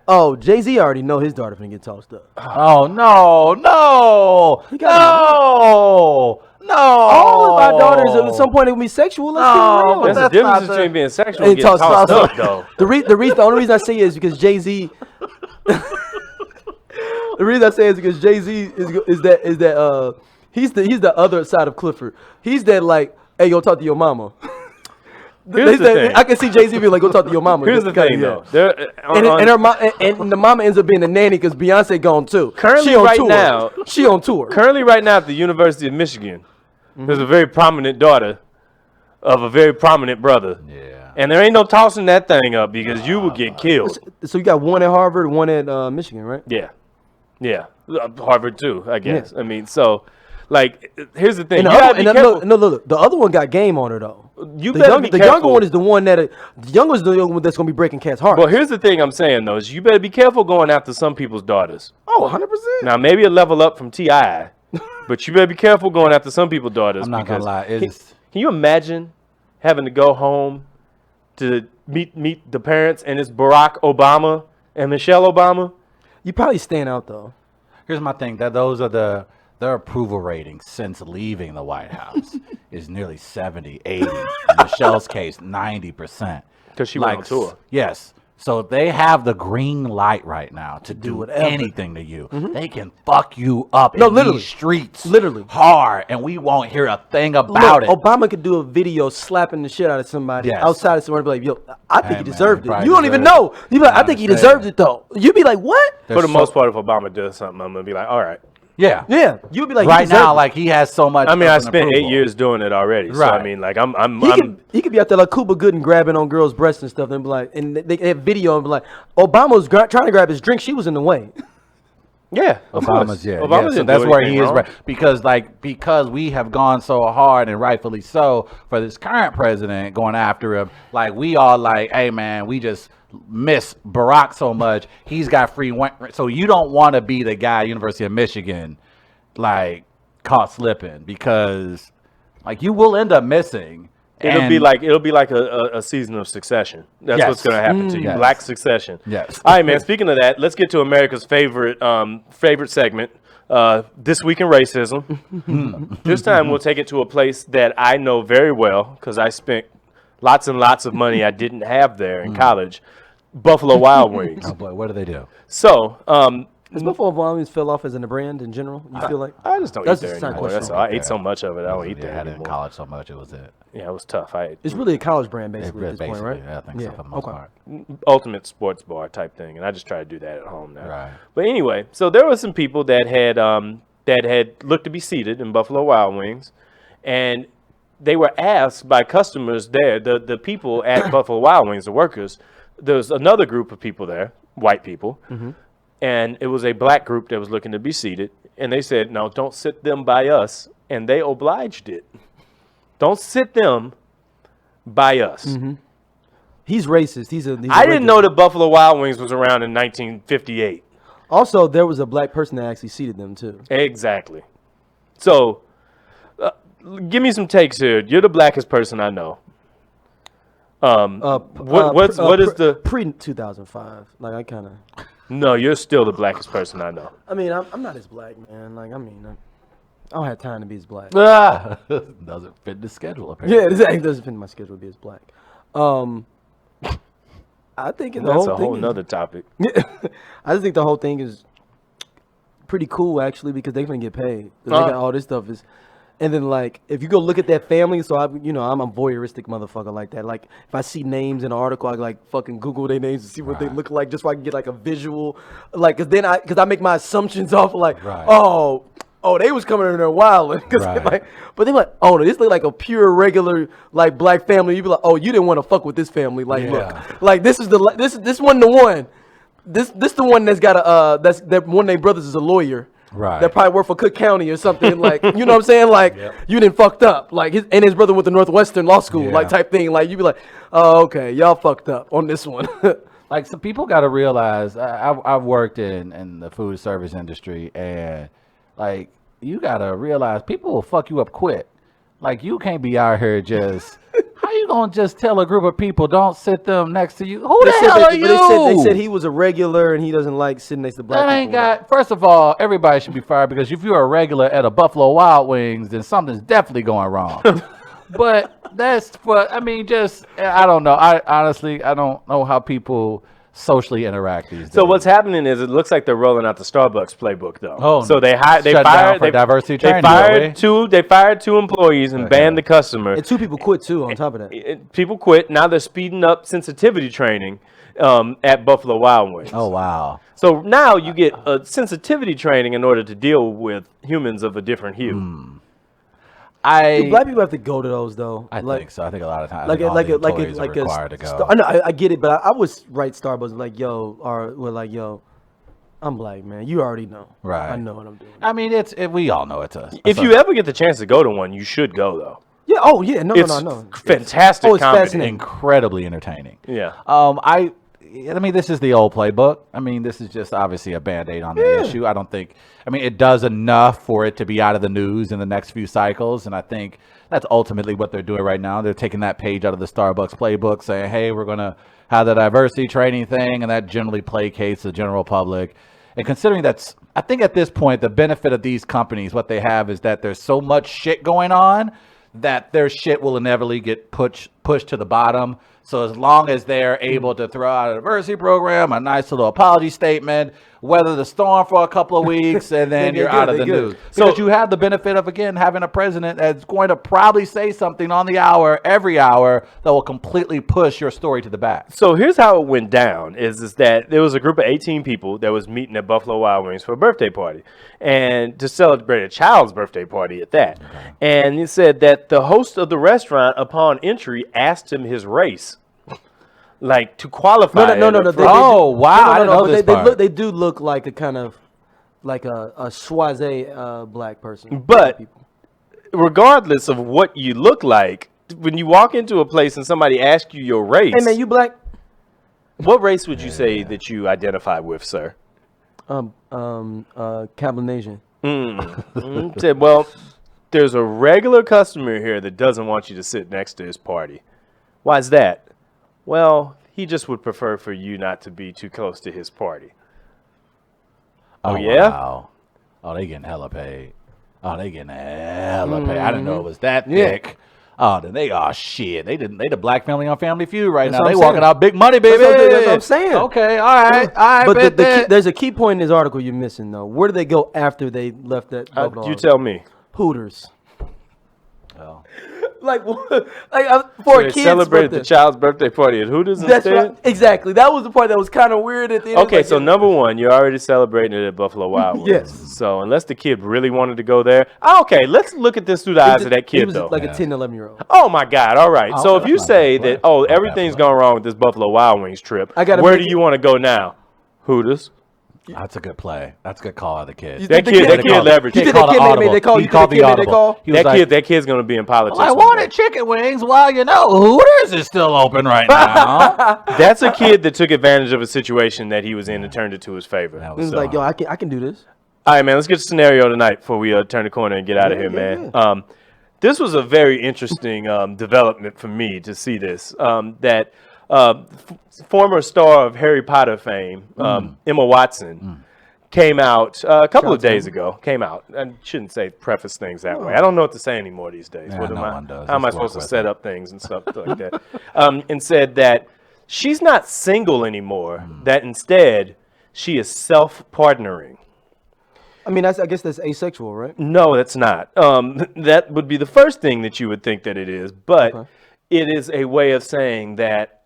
Oh, Jay-Z already know his daughter finna get tossed up. Oh, no. All of our daughters at some point they will be sexual. Let's be real. There's a difference between being sexual and getting tossed up, though. The only reason I say is because Jay-Z. The reason I say is because Jay-Z is that he's the other side of Clifford. He's that like, hey, go talk to your mama. Here's the thing. I can see Jay-Z be like, go talk to your mama. Here's the thing, though. And the mama ends up being the nanny because Beyonce gone too. Currently, she on tour. Currently, right now at the University of Michigan, there's a very prominent daughter of a very prominent brother. Yeah. And there ain't no tossing that thing up because you would get killed. So you got one at Harvard, one at Michigan, right? Yeah. Harvard too, I guess. Yeah. I mean, so like, here's the thing. Look, the other one got game on her though. The younger one is the one that the younger is the young one that's gonna be breaking cats' hearts. Well, here's the thing I'm saying though is you better be careful going after some people's daughters. Oh, 100%. Now maybe a level up from T.I., but you better be careful going after some people's daughters. I'm not gonna lie. Can you imagine having to go home to meet the parents and it's Barack Obama and Michelle Obama? You probably stand out though. Here's my thing. That those are their approval ratings since leaving the White House is nearly 70, 80. In Michelle's case, 90%. Because she went on tour. Yes. So they have the green light right now to do anything to you. Mm-hmm. They can fuck you up in these streets. Literally. Hard. And we won't hear a thing about it. Obama could do a video slapping the shit out of somebody outside of somebody and be like, yo, I think he deserved it. You don't even know. You be like, I think he deserved it though. You'd be like, what? For the most part, if Obama does something, I'm going to be like, all right. Yeah. You'd be like, right now, like he has so much. I mean, I spent 8 years doing it already. Right. So I mean, like he could be out there like Cuba Gooding grabbing on girls' breasts and stuff, and be like, and they have video and be like, Obama was trying to grab his drink, she was in the way. Yeah, Obama's so that's where he is, right? Because we have gone so hard and rightfully so for this current president going after him. Like we all like, hey man, we just miss Barack so much. He's got free. So you don't want to be the guy, University of Michigan, like caught slipping because like you will end up missing It'll be like a season of Succession. That's what's going to happen to you. Yes. Black Succession. Yes. All right, man. Speaking of that, let's get to America's favorite segment. This Week in Racism. This time we'll take it to a place that I know very well because I spent lots and lots of money I didn't have there in college. Buffalo Wild Wings. Oh boy, what do they do? So, Does Buffalo Wild Wings fell off as a brand in general? You feel like? I just don't That's eat there just not anymore. question. That's all. I ate so much of it. I don't eat I there had it in anymore. college so much, it was it. Yeah, it was tough. It's really a college brand basically at this Basically, point, right? yeah, I think so for the most part. Ultimate sports bar type thing, and I just try to do that at home now. Right. But anyway, so there were some people that had looked to be seated in Buffalo Wild Wings, and they were asked by customers there, the people at Buffalo Wild Wings, the workers. There was another group of people there, white people, and it was a black group that was looking to be seated, and they said, "No, don't sit them by us," and they obliged it. Don't sit them by us. He's racist. I didn't know that Buffalo Wild Wings was around in 1958. Also, there was a black person that actually seated them too. Exactly. So, give me some takes here. You're the blackest person I know. What is the pre 2005? Like I kind of. No, you're still the blackest person I know. I mean, I'm not as black, man. Like I don't have time to be as black. Doesn't fit the schedule apparently. Yeah, exactly. It doesn't fit in my schedule to be as black. I think That's a whole nother topic. I just think the whole thing is pretty cool actually because they're gonna get paid. They got all this stuff is, and then like if you go look at that family, so I'm a voyeuristic motherfucker like that. Like if I see names in an article, I like fucking Google their names to see what they look like, just so I can get like a visual, like because I make my assumptions off like oh, they was coming in there wilding. But they're like, oh, this look like a pure, regular, like, black family. You be like, oh, you didn't want to fuck with this family. Like, look, like, this one the one. This the one that's got that one of their brothers is a lawyer. Right. That probably worked for Cook County or something. Like, you know what I'm saying? Like, you didn't fucked up. Like, his brother went to Northwestern Law School, like, type thing. Like, you be like, oh, okay, y'all fucked up on this one. Like, some people got to realize, I've worked in the food service industry, and like, you gotta realize people will fuck you up quick. Like, you can't be out here just. How you gonna just tell a group of people don't sit them next to you? Who the hell are you? They said he was a regular and he doesn't like sitting next to black people. That ain't got. First of all, everybody should be fired because if you're a regular at a Buffalo Wild Wings, then something's definitely going wrong. But I mean, just I don't know. I honestly don't know how people socially interact these days. So what's happening is it looks like they're rolling out the Starbucks playbook though. Oh, so they fired diversity they training. fired two employees and banned the customer. And 2 people quit too on top of that. People quit. Now they're speeding up sensitivity training at Buffalo Wild Wings. Oh wow. So now you get a sensitivity training in order to deal with humans of a different hue. Do black people have to go to those though? I think so. I think a lot of times required to go. I know, I get it, but I would write Starbucks like, yo, I'm black, man. You already know. Right. I know what I'm doing. I mean, we all know it's us. If you ever get the chance to go to one, you should go though. Yeah. Oh yeah. No. Fantastic. It's fascinating. Incredibly entertaining. Yeah. I mean, this is the old playbook. I mean, this is just obviously a Band-Aid on the issue. I mean, it does enough for it to be out of the news in the next few cycles. And I think that's ultimately what they're doing right now. They're taking that page out of the Starbucks playbook saying, hey, we're going to have the diversity training thing. And that generally placates the general public. And considering I think at this point, the benefit of these companies, what they have is that there's so much shit going on that their shit will inevitably get pushed to the bottom. So as long as they're able to throw out a diversity program, a nice little apology statement, weather the storm for a couple of weeks, and then you're out of the news. Because you have the benefit of, again, having a president that's going to probably say something on the hour, every hour, that will completely push your story to the back. So here's how it went down, is that there was a group of 18 people that was meeting at Buffalo Wild Wings for a birthday party, and to celebrate a child's birthday party at that. Okay. And it said that the host of the restaurant, upon entry, asked him his race. Like to qualify. No. Wow. They do look like a kind of like a schwaze black person. But regardless of what you look like, when you walk into a place and somebody asks you your race, hey man, you black? What race would you say that you identify with, sir? Cablinasian. Well, there's a regular customer here that doesn't want you to sit next to his party. Why is that? Well, he just would prefer for you not to be too close to his party. Oh yeah? Wow. Oh, they getting hella paid. Oh, they getting hella paid. I didn't know it was that thick. Oh, then shit. They the black family on Family Feud right now. They walking out big money, baby. That's what I'm saying. Okay, all right. But there's a key point in this article you're missing, though. Where did they go after they left that? You tell me. Hooters. Oh. Like for So a they kid's celebrated birthday. the child's birthday party at Hooters That's instead? right. Exactly. That was the part that was kind of weird at the end. Okay, so number one, you're already celebrating it at Buffalo Wild Wings. Yes. So unless the kid really wanted to go there, okay, let's look at this through the eyes of that He kid, was though. like a 10, 11-year-old. Oh my God! All right. Oh, So okay, if you that's not say bad that, play. Not bad everything's play. gone wrong with this Buffalo Wild Wings trip, I gotta where make do you want to go now? Hooters. That's a good play. That's a good call of the kid. You That think the kid leveraged. You it. think that kid made they call? You think the kid made they call? That kid's gonna be in politics. I one day. wanted chicken wings. Well, Hooters is still open right now. That's a kid that took advantage of a situation that he was in and turned it to his favor. That He was was so like, yo, hot. I can do this. All right, man. Let's get to scenario tonight before we turn the corner and get out of here, man. This was a very interesting development for me to see this. That former star of Harry Potter fame, Emma Watson, came out a couple of days ago. Came out. I shouldn't say preface things that way. I don't know what to say anymore these days. Yeah, What am no I? one does. How am I Let's work supposed to with set it. up things and stuff like that? And said that she's not single anymore. That instead she is self-partnering. I mean, I guess that's asexual, right? No, that's not. That would be the first thing that you would think that it is, but it is a way of saying that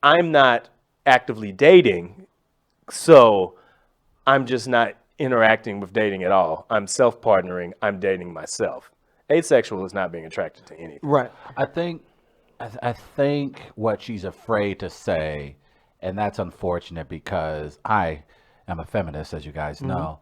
I'm not actively dating, so I'm just not interacting with dating at all. I'm self-partnering. I'm dating myself. Asexual is not being attracted to anything. Right. I think what she's afraid to say, and that's unfortunate because I am a feminist, as you guys know,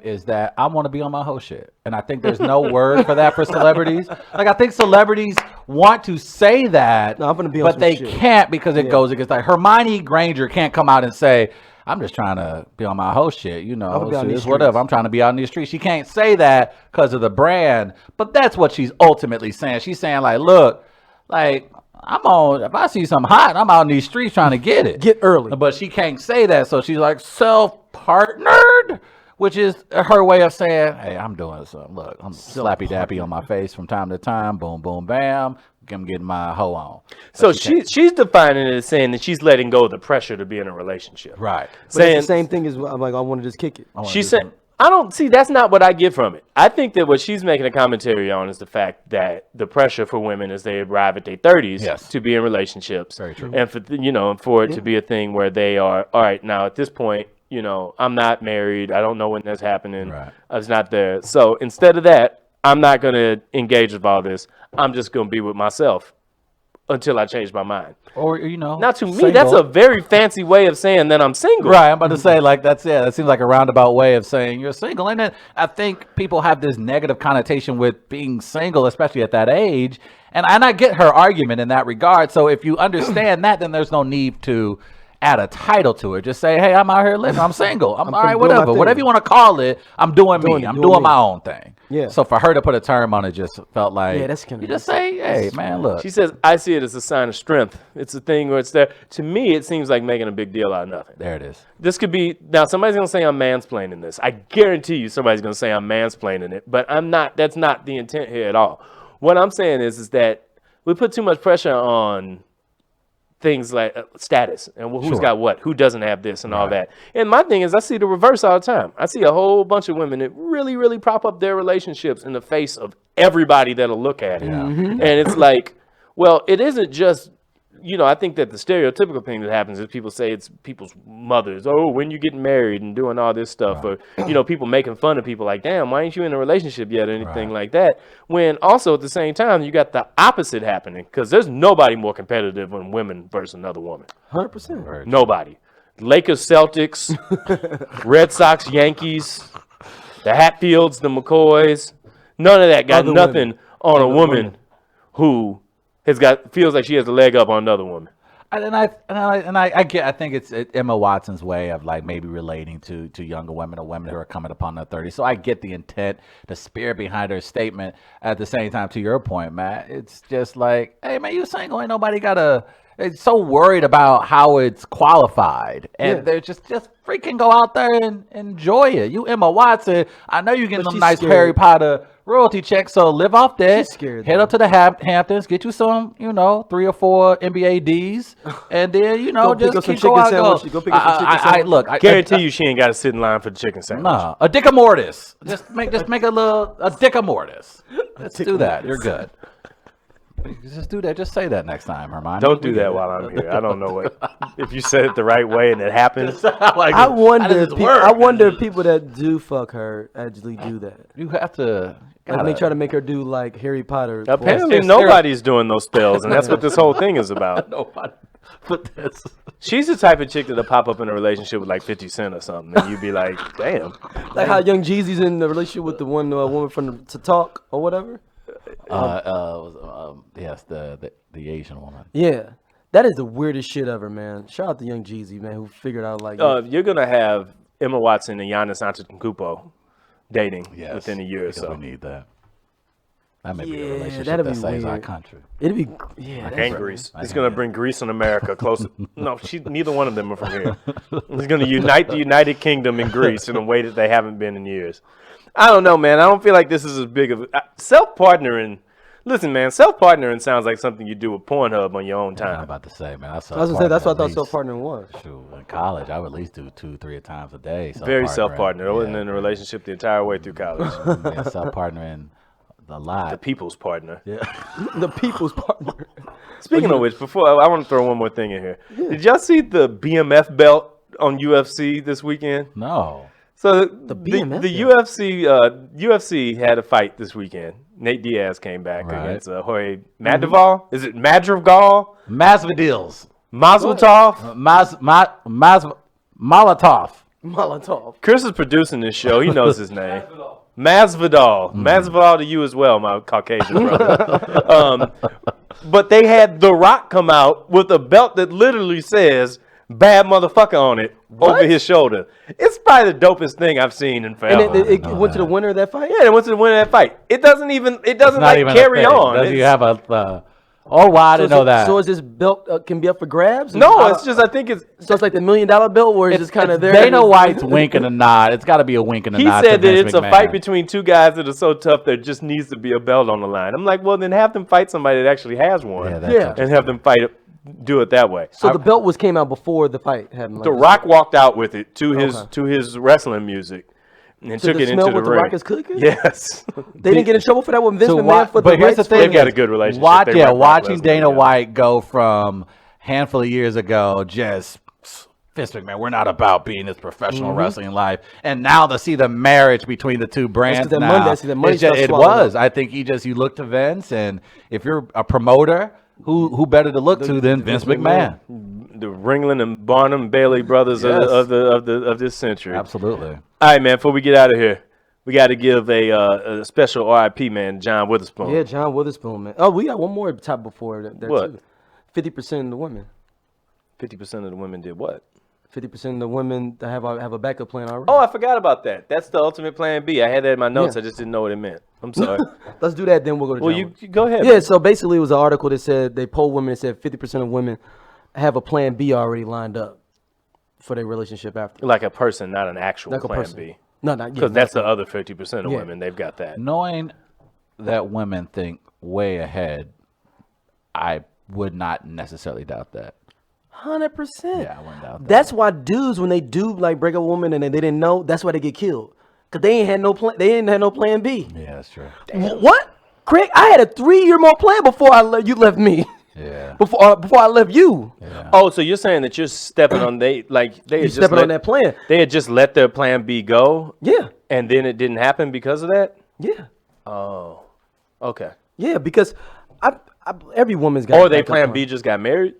is that I want to be on my whole shit. And I think there's no word for that for celebrities. Like, I think celebrities want to say that, No, I'm gonna be on but some they shit. can't because it goes against, like, Hermione Granger can't come out and say, I'm just trying to be on my whole shit, I'm gonna be on so these it's whatever. streets. I'm trying to be out in these streets. She can't say that because of the brand, but that's what she's ultimately saying. She's saying, like, look, like, if I see something hot, I'm out in these streets trying to get it. Get early. But she can't say that, so she's like self-partnered, which is her way of saying, hey, I'm doing something. Look, I'm slappy dappy on my face from time to time. Boom, boom, bam. I'm getting my hoe on. So she's defining it as saying that she's letting go of the pressure to be in a relationship. Right. But it's the same thing as I'm like, I want to just kick it. She said, I don't see, that's not what I get from it. I think that what she's making a commentary on is the fact that the pressure for women as they arrive at their 30s to be in relationships. Very true. And for it to be a thing where they are, all right, now at this point, I'm not married. I don't know when that's happening. Right. I was not there. So instead of that, I'm not going to engage with all this. I'm just going to be with myself until I change my mind. Or, Now, to me, that's a very fancy way of saying that I'm single. Right, I'm about to say, like, that seems like a roundabout way of saying you're single. And then I think people have this negative connotation with being single, especially at that age. And I get her argument in that regard. So if you understand that, then there's no need to add a title to it. Just say, hey, I'm out here living. I'm single. I'm all right, doing my whatever. thing. Whatever you want to call it, I'm doing me. I'm doing my own thing. Yeah. So for her to put a term on it just felt like, Yeah, that's kinda- you just say, hey, man, look. She says, I see it as a sign of strength. It's a thing where it's there. To me, it seems like making a big deal out of nothing. There it is. This could be, now somebody's going to say I'm mansplaining this. I guarantee you somebody's going to say I'm mansplaining it, but I'm not, that's not the intent here at all. What I'm saying is that we put too much pressure on things like status and who's got what, who doesn't have this and all that. And my thing is, I see the reverse all the time. I see a whole bunch of women that really, really prop up their relationships in the face of everybody that'll look at it. And it's like, well, it isn't just, I think that the stereotypical thing that happens is people say it's people's mothers. Oh, when you getting married and doing all this stuff, or people making fun of people like, damn, why ain't you in a relationship yet, or anything like that. When also at the same time you got the opposite happening, because there's nobody more competitive than women versus another woman. 100%. Nobody. Lakers, Celtics, Red Sox, Yankees, the Hatfields, the McCoys. None of that got Other nothing women. on a Other woman women. who feels like she has a leg up on another woman. I think it's Emma Watson's way of like maybe relating to younger women or women who are coming upon their 30s. So I get the intent, the spirit behind her statement. At the same time, to your point, Matt, it's just like, hey man, you single, ain't nobody it's so worried about how it's qualified, and they're just freaking go out there and enjoy it. You Emma Watson, I know you're getting some nice scared. Harry Potter royalty check, so live off that. Head up to the Hamptons, get you some, 3 or 4 NBA Ds, and then just keep going out. Go pick up some chicken sandwich. Look, I guarantee you, she ain't got to sit in line for the chicken sandwich. No, a Dicka Mortis. Just make a Dicka Mortis. Let's do that. You're good. Just do that. Just say that next time, Hermione. Don't do that while I'm here. I don't know if you said it the right way and it happens. I wonder if people that do fuck her actually do that. You have to. Like they try to make her do like Harry Potter. Apparently, nobody's doing those spells, and that's what this whole thing is about. Nobody. But she's the type of chick that'll pop up in a relationship with like 50 Cent or something, and you'd be like, "Damn." Like how Young Jeezy's in the relationship with the one woman from To Talk or whatever. Yes, the Asian woman. Yeah, that is the weirdest shit ever, man. Shout out to Young Jeezy, man, who figured out like. You're gonna have Emma Watson and Giannis Antetokounmpo dating within a year or so. We need that. That may be a relationship that saves our country. It'd be and Greece. It's gonna bring Greece and America closer. No, neither one of them are from here. It's gonna unite the United Kingdom and Greece in a way that they haven't been in years. I don't know, man. I don't feel like this is as big of self-partnering. Listen, man, self-partnering sounds like something you do with Pornhub on your own time. I'm about to say, man. That's what I thought self-partnering was. Shoot, in college, I would at least do 2-3 times a day. Very self-partnered. I wasn't in a relationship the entire way through college. Self-partnering a lot. The people's partner. Yeah. The people's partner. Speaking of which, before I want to throw one more thing in here. Yeah. Did y'all see the BMF belt on UFC this weekend? No. So the UFC had a fight this weekend. Nate Diaz came back against Jorge Masvidal. Is it Madrigal? Masvidals. Mazmatov? Molotov. Chris is producing this show. He knows his name. Masvidal. Masvidal to you as well, my Caucasian brother. But they had The Rock come out with a belt that literally says "bad motherfucker" on it over his shoulder. It's probably the dopest thing I've seen in forever. And it went to the winner of that fight? Yeah, it went to the winner of that fight. It doesn't like carry on. Does you have a I didn't know that. So is this belt can be up for grabs? No, it's just I think it's so it's like the $1 million belt where it's just kind of there. Dana White's winking a nod. It's got to be a wink and a nod. He said that it's a fight between two guys that are so tough there just needs to be a belt on the line. I'm like, well, then have them fight somebody that actually has one. And have them do it that way. So the belt came out before the fight happened. The Rock walked out with it to his wrestling music. And took it into the ring. The Rock is cooking? Yes. They didn't get in trouble for that when Vince McMahon put but here's the thing. They've got a good relationship. Watching Dana White go from a handful of years ago, just Vince McMahon, we're not about being this professional wrestling life. And now to see the marriage between the two brands I think you look to Vince, and if you're a promoter, who better to look to than Vince McMahon? The Ringling and Barnum Bailey brothers of this century. Absolutely. All right, man. Before we get out of here, we got to give a special RIP, man, John Witherspoon. Yeah, John Witherspoon, man. Oh, we got one more top before that. What? 50% of the women. 50% of the women did what? 50% of the women that have a backup plan already. Oh, I forgot about that. That's the ultimate plan B. I had that in my notes. I just didn't know what it meant. I'm sorry. Let's do that, then we'll go to John. Well, you go ahead. Yeah, man. so basically it was an article that said they polled women and said 50% of women have a plan B already lined up for their relationship after. Like a person, not an actual plan B. No, not because that's the other 50% of women. They've got that. Knowing that women think way ahead, I would not necessarily doubt that. 100%. Yeah, I wouldn't doubt that. That's why dudes, when they do like break a woman and they didn't know, that's why they get killed. Cause they ain't had no plan. They didn't have no plan B. Yeah, that's true. What, Craig? I had a 3-year more plan before you left me. Yeah. Before I left you. Yeah. Oh, so you're saying that you're stepping on they had just stepping on that plan. They had just let their plan B go. Yeah. And then it didn't happen because of that. Yeah. Oh. Okay. Yeah, because every woman's got. Or they plan B just got married.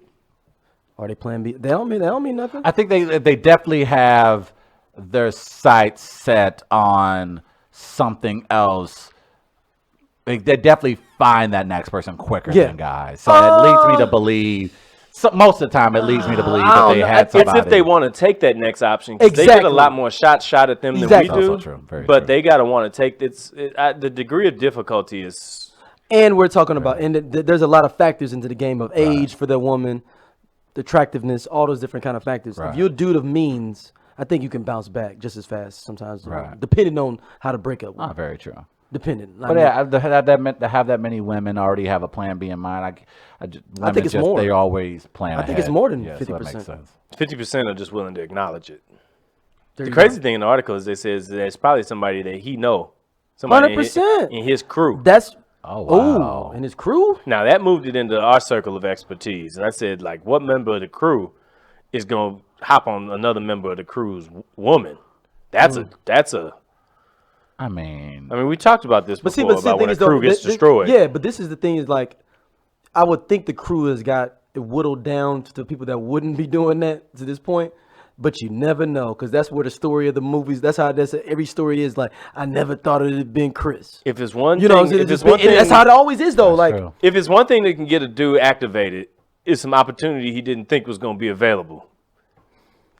Or they plan B. They don't mean nothing. I think they definitely have their sights set on something else. They definitely find that next person quicker than guys. So it leads me to believe So most of the time, it leads me to believe that they had It's somebody. if they want to take that next option. 'Cause they get a lot more shot at them than we do. Also true. Very but true. they got to want to take the degree of difficulty is. And we're talking about, and there's a lot of factors into the game of age for the woman, the attractiveness, all those different kind of factors. Right. If you're a dude of means, I think you can bounce back just as fast sometimes, Right. depending on how to break up. With them. Very true. Depending. But yeah, to have that many women already have a plan B in mind, I think it's more. They always plan I think ahead. it's more than so 50%. that makes sense. 50% are just willing to acknowledge it. There The you crazy thing in the article is they says that it's probably somebody that he know. Somebody 100%. in his crew. That's Oh, wow. and his crew. Now that moved it into our circle of expertise, and I said, like, what member of the crew is gonna hop on another member of the crew's woman? That's a. I mean, we talked about this before But about when the a thing crew is, gets destroyed. Yeah, but this is the thing is like, I would think the crew has got it whittled down to the people that wouldn't be doing that to this point. But you never know, because that's where the story of the movies. That's how every story is. Like, I never thought it had been Chris. If it's one You thing, know, what I'm saying? if it's one thing, that's how it always is, though. Like, true. if it's one thing that can get a dude activated, it's some opportunity he didn't think was going to be available.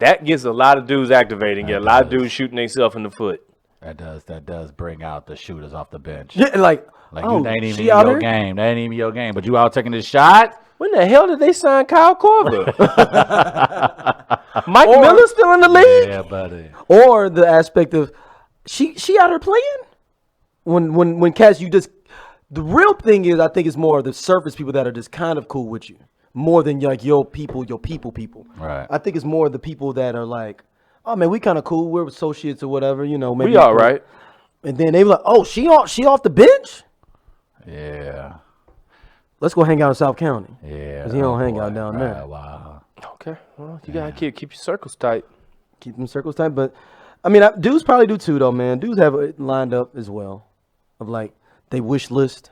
That gets a lot of dudes activated and get a lot of dudes shooting themselves in the foot. that does bring out the shooters off the bench. yeah, like oh, that ain't even she out your here? game. That ain't even your game. But you out taking this shot? When the hell did they sign Kyle Korver? Mike Miller still in the league? Yeah, buddy. Or the aspect of she out here playing. When Cass, you just the real thing is, I think it's more of the surface people that are just kind of cool with you, more than like your people. Right. I think it's more the people that are like, oh man, we kind of cool. We're associates or whatever, you know. Maybe We all right. And then they were like, oh, she off the bench. Yeah. Let's go hang out in South County. Yeah. Because he don't hang out down there. Right, wow. Okay, well, you gotta keep your circles tight. Keep them circles tight. But I mean, dudes probably do too, though, man. Dudes have it lined up as well, of like they wish list.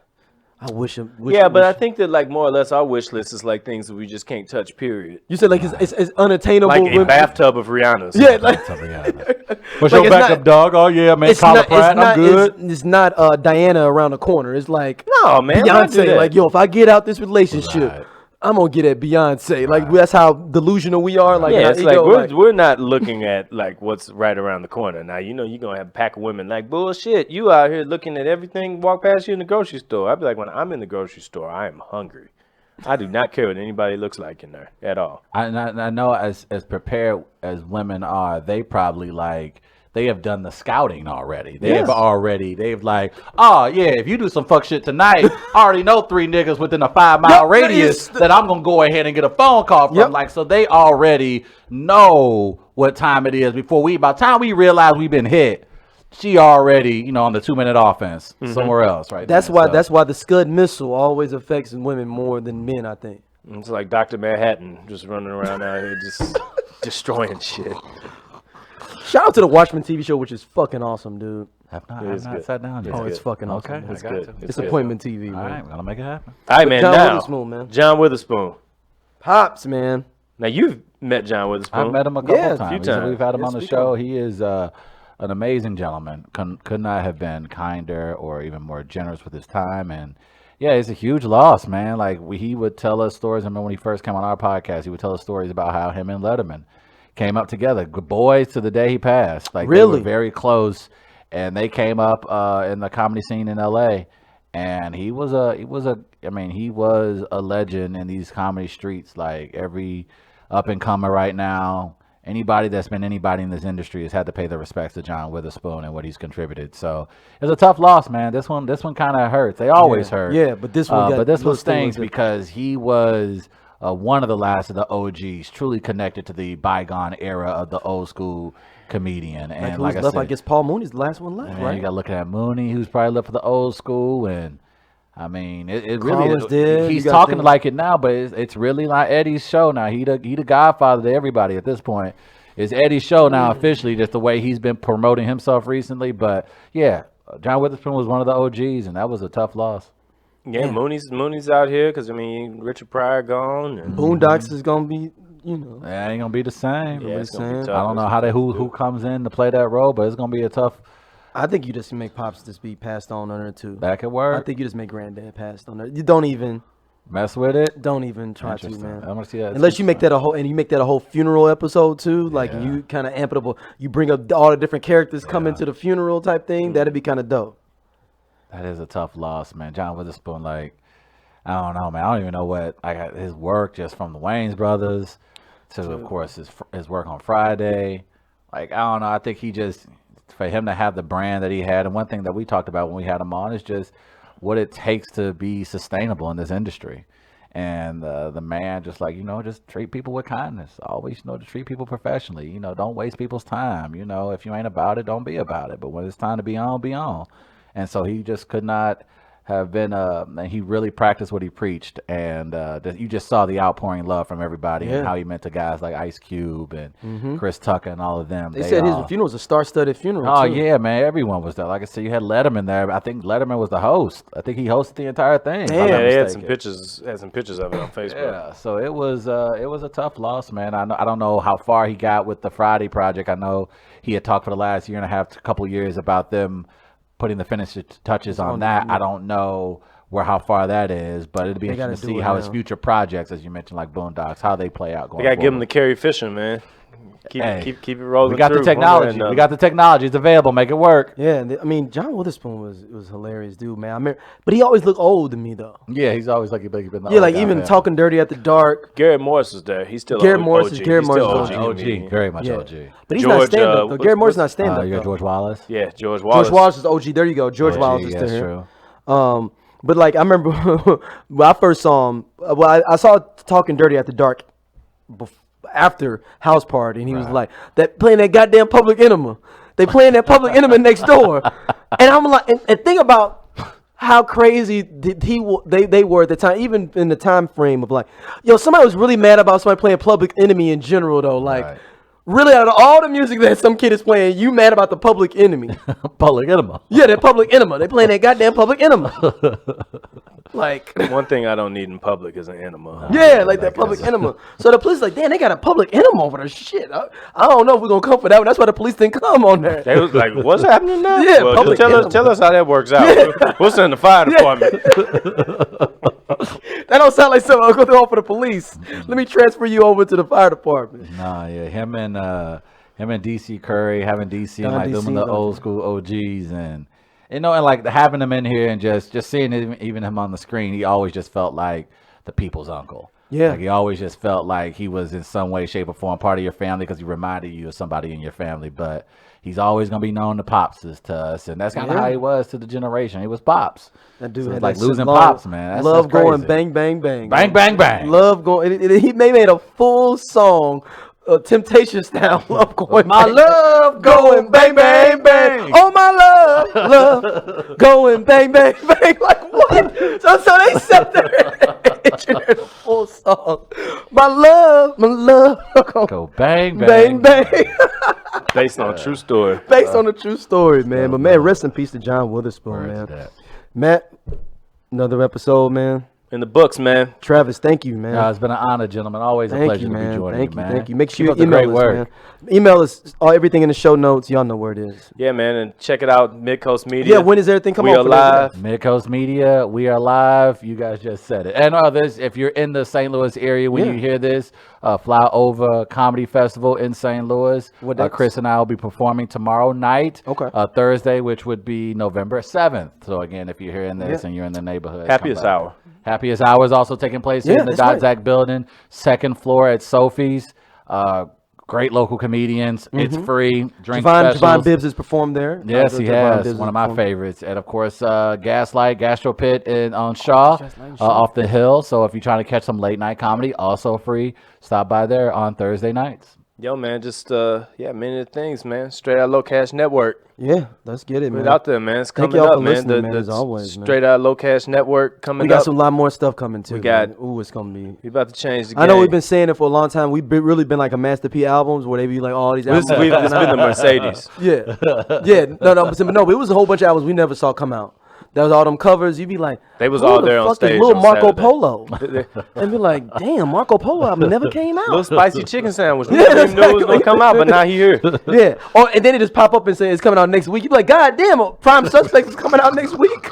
I wish him. Yeah, but I think that like more or less our wish list is like things that we just can't touch. Period. You said like it's unattainable. Like a with- bathtub of Rihanna's. Yeah, like What's Like, your it's backup, not- dog? Oh yeah, man. Collar Pratt, I'm good. It's not Diana around the corner. It's like No, man. don't do Beyonce. that. Like, yo, if I get out this relationship, Right. I'm gonna get at Beyonce. Like that's how delusional we are. Like, yeah, in our it's like ego, we're not looking at like what's right around the corner. Now you know you're gonna have a pack of women like bullshit. You out here looking at everything walk past you in the grocery store. I'd be like, when I'm in the grocery store, I am hungry. I do not care what anybody looks like in there at all. I know as prepared as women are, they probably like they have done the scouting already. They've like, oh yeah, if you do some fuck shit tonight, I already know 3 niggas within a 5-mile radius that I'm gonna go ahead and get a phone call from. Yep. Like, so they already know what time it is before by the time we realize we've been hit. She already, on the 2-minute offense somewhere else, right? that's there. why So- that's why the Scud missile always affects women more than men. I think. It's like Dr. Manhattan just running around out here just destroying shit. Shout out to the Watchmen TV show, which is fucking awesome, dude. Have not It is sat good. down yet. Oh, it's fucking awesome. Okay, man. It's I got good. to. It's It's appointment TV, man. All right, gonna make it happen. All right, man. John Now, Witherspoon, man. John Witherspoon. Pops, man. Now you've met John Witherspoon. I've met him a couple Yeah, a times. few times. We've had him Yes, on the we show. have. He is an amazing gentleman. Could not have been kinder or even more generous with his time. And yeah, it's a huge loss, man. Like he would tell us stories. I remember when he first came on our podcast, he would tell us stories about how him and Letterman came up together, good boys to the day he passed. Like they Really? were very close, and they came up in the comedy scene in L.A. And he was a legend in these comedy streets. Like every up and comer right now, anybody that's been anybody in this industry has had to pay their respects to John Witherspoon and what he's contributed. So it's a tough loss, man. This one kind of hurts. They always hurt. Yeah, but this one but this one stings because because he was one of the last of the OGs, truly connected to the bygone era of the old school comedian. And who's like I left, said, I guess Paul Mooney's the last one left, and right? you got to look at Mooney, who's probably left for the old school, and I mean, it Carlos really. did. He's You gotta talking think- like it now, but it's really not Eddie's show now. He the godfather to everybody at this point. It's Eddie's show now officially, just the way he's been promoting himself recently. But yeah, John Witherspoon was one of the OGs, and that was a tough loss. Yeah, Mooney's out here because Richard Pryor gone. And Boondocks is gonna be, It ain't gonna be the same. yeah, it's gonna be saying. tough. I don't know how who comes in to play that role, but it's gonna be a tough I think you just make Pops just be passed on there too. back at I work. think you just make Granddad passed on there. You don't even. mess with it. Don't even try to, Interesting. man. I want to see that. Unless you make that a whole funeral episode too, like you kind of amp it up. You bring up all the different characters coming to the funeral type thing. That'd be kind of dope. That is a tough loss, man. John Witherspoon, like, I don't know, man. I don't even know what his work just from the Wayans brothers to, of course, his work on Friday. Like, I don't know. I think for him to have the brand that he had, and one thing that we talked about when we had him on is just what it takes to be sustainable in this industry. And the man just just treat people with kindness. Always, to treat people professionally. Don't waste people's time. If you ain't about it, don't be about it. But when it's time to be on, be on. And so he just could not have been, and he really practiced what he preached. And you just saw the outpouring love from everybody and how he meant to guys like Ice Cube and Chris Tucker and all of them. They said his funeral was a star-studded funeral. Oh, too. yeah, man. Everyone was there. Like I said, you had Letterman there. I think Letterman was the host. I think he hosted the entire thing. Yeah, they had some pictures of it on Facebook. Yeah, so it was a tough loss, man. I don't know how far he got with the Friday project. I know he had talked for the last year and a half, couple years about them putting the finishing touches on that. I don't know how far that is, but it'd be interesting to see how his future projects, as you mentioned, like Boondocks, how they play out going forward. They got to give him the Carrie Fisher, man. Keep it rolling. We got the technology. We got the technology. It's available. Make it work. Yeah, John Witherspoon was hilarious, dude, man. But he always looked old to me, though. Yeah, he's always like he's been the old guy, even Talking Dirty After Dark. Garrett Morris is there. He's still Garrett Morris OG. Garrett Morris OG. Very much OG. But he's not stand-up, though. Garrett Morris not stand-up, You got George Wallace? Yeah, George Wallace. George Wallace is OG. There you go. George Wallace is still here. True. But, like, I remember when I first saw him, I saw Talking Dirty After Dark after House Party, and he was like, playing that goddamn Public Enema. They playing that Public Enema next door. And I'm like, and think about how crazy they were at the time, even in the time frame of like, somebody was really mad about somebody playing Public Enemy in general, though. Like, really, out of all the music that some kid is playing, you mad about the Public Enemy. Public Enema. Yeah, that Public Enema. They playing that goddamn Public Enema. Like, one thing I don't need in public is an enema. Yeah, like that Public Enema. So the police like, damn, they got a Public Enema over there. Shit, I don't know if we're gonna come for that one. That's why the police didn't come on there. They was like, what's happening now? Yeah, well, tell us how that works out. Yeah. We'll send the fire department. That don't sound like something I'll go through for the police. Let me transfer you over to the fire department. Nah, yeah, him and DC Curry, having DC and like them and the old school OGs, and and like having him in here and just seeing him, even him on the screen, he always just felt like the people's uncle. Yeah, like he always just felt like he was in some way, shape, or form part of your family because he reminded you of somebody in your family. But he's always gonna be known to Popses to us, and that's kind of how he was to the generation. He was Pops. That dude so like losing Pops, man. Love that's going bang, bang, bang. Bang, bang, bang. Love going. He made a full song. Temptation style, love going, my bang, love going bang, bang, bang. Oh my love going bang, bang, bang. Like what? So they sat there and engineered a full song. My love go bang, bang, bang, bang. Based on a true story. Based on a true story, man. But man, rest in peace to John Witherspoon, man. Matt, another episode, man. In the books, man. Travis, thank you, man. It's been an honor, gentlemen. Always a pleasure to be joining you, man. Thank you. Make sure you email us, man. Email us everything in the show notes. Y'all know where it is. Yeah, man, and check it out, Midcoast Media. Yeah, when is everything coming out? We are live. Midcoast Media, we are live. You guys just said it. And if you're in the St. Louis area when you hear this, fly over Comedy Festival in St. Louis. Chris and I will be performing tomorrow night. Okay. Thursday, which would be November 7th. So again, if you're hearing this and you're in the neighborhood, Happiest Hour. Happiest Hour is also taking place in the Dotzac building, second floor at Sophie's. Great local comedians. It's free. Drink specials. Javon Bibbs has performed there. Yes, he has. One of my favorites. And of course, Gaslight Gastro Pit on Shaw, off the hill. So if you're trying to catch some late night comedy, also free. Stop by there on Thursday nights. Yo, man, just many of the things, man. Straight Out Low Cash Network. Yeah, let's get it, man. Put it out there, man. It's coming up, man. As always, man. Straight Out Low Cash Network coming up. We got a lot more stuff coming too. It's gonna be. We about to change the game. I know we've been saying it for a long time. We've really been like a Master P albums where they be like all these albums. It's been the Mercedes. No, it was a whole bunch of albums we never saw come out. That was all them covers. You'd be like, they was all there on stage. Little Marco Polo, and be like, damn, Marco Polo album never came out. Little spicy chicken sandwich. We never even knew it was gonna come out, but now he here. Yeah. And then it just pop up and say it's coming out next week. You be like, God damn, Prime Suspect is coming out next week.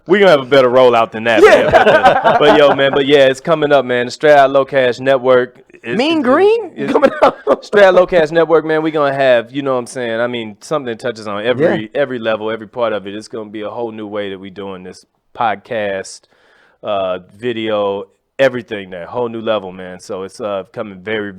We're going to have a better rollout than that. Man. But yo, man, it's coming up, man. The Straight Out Low Cash Network. Mean Green coming out. Straight Out Low Cash Network, man, we're going to have, you know what I'm saying? I mean, something that touches on every level, every part of it. It's going to be a whole new way that we're doing this podcast, video, everything there. Whole new level, man. So it's coming very, very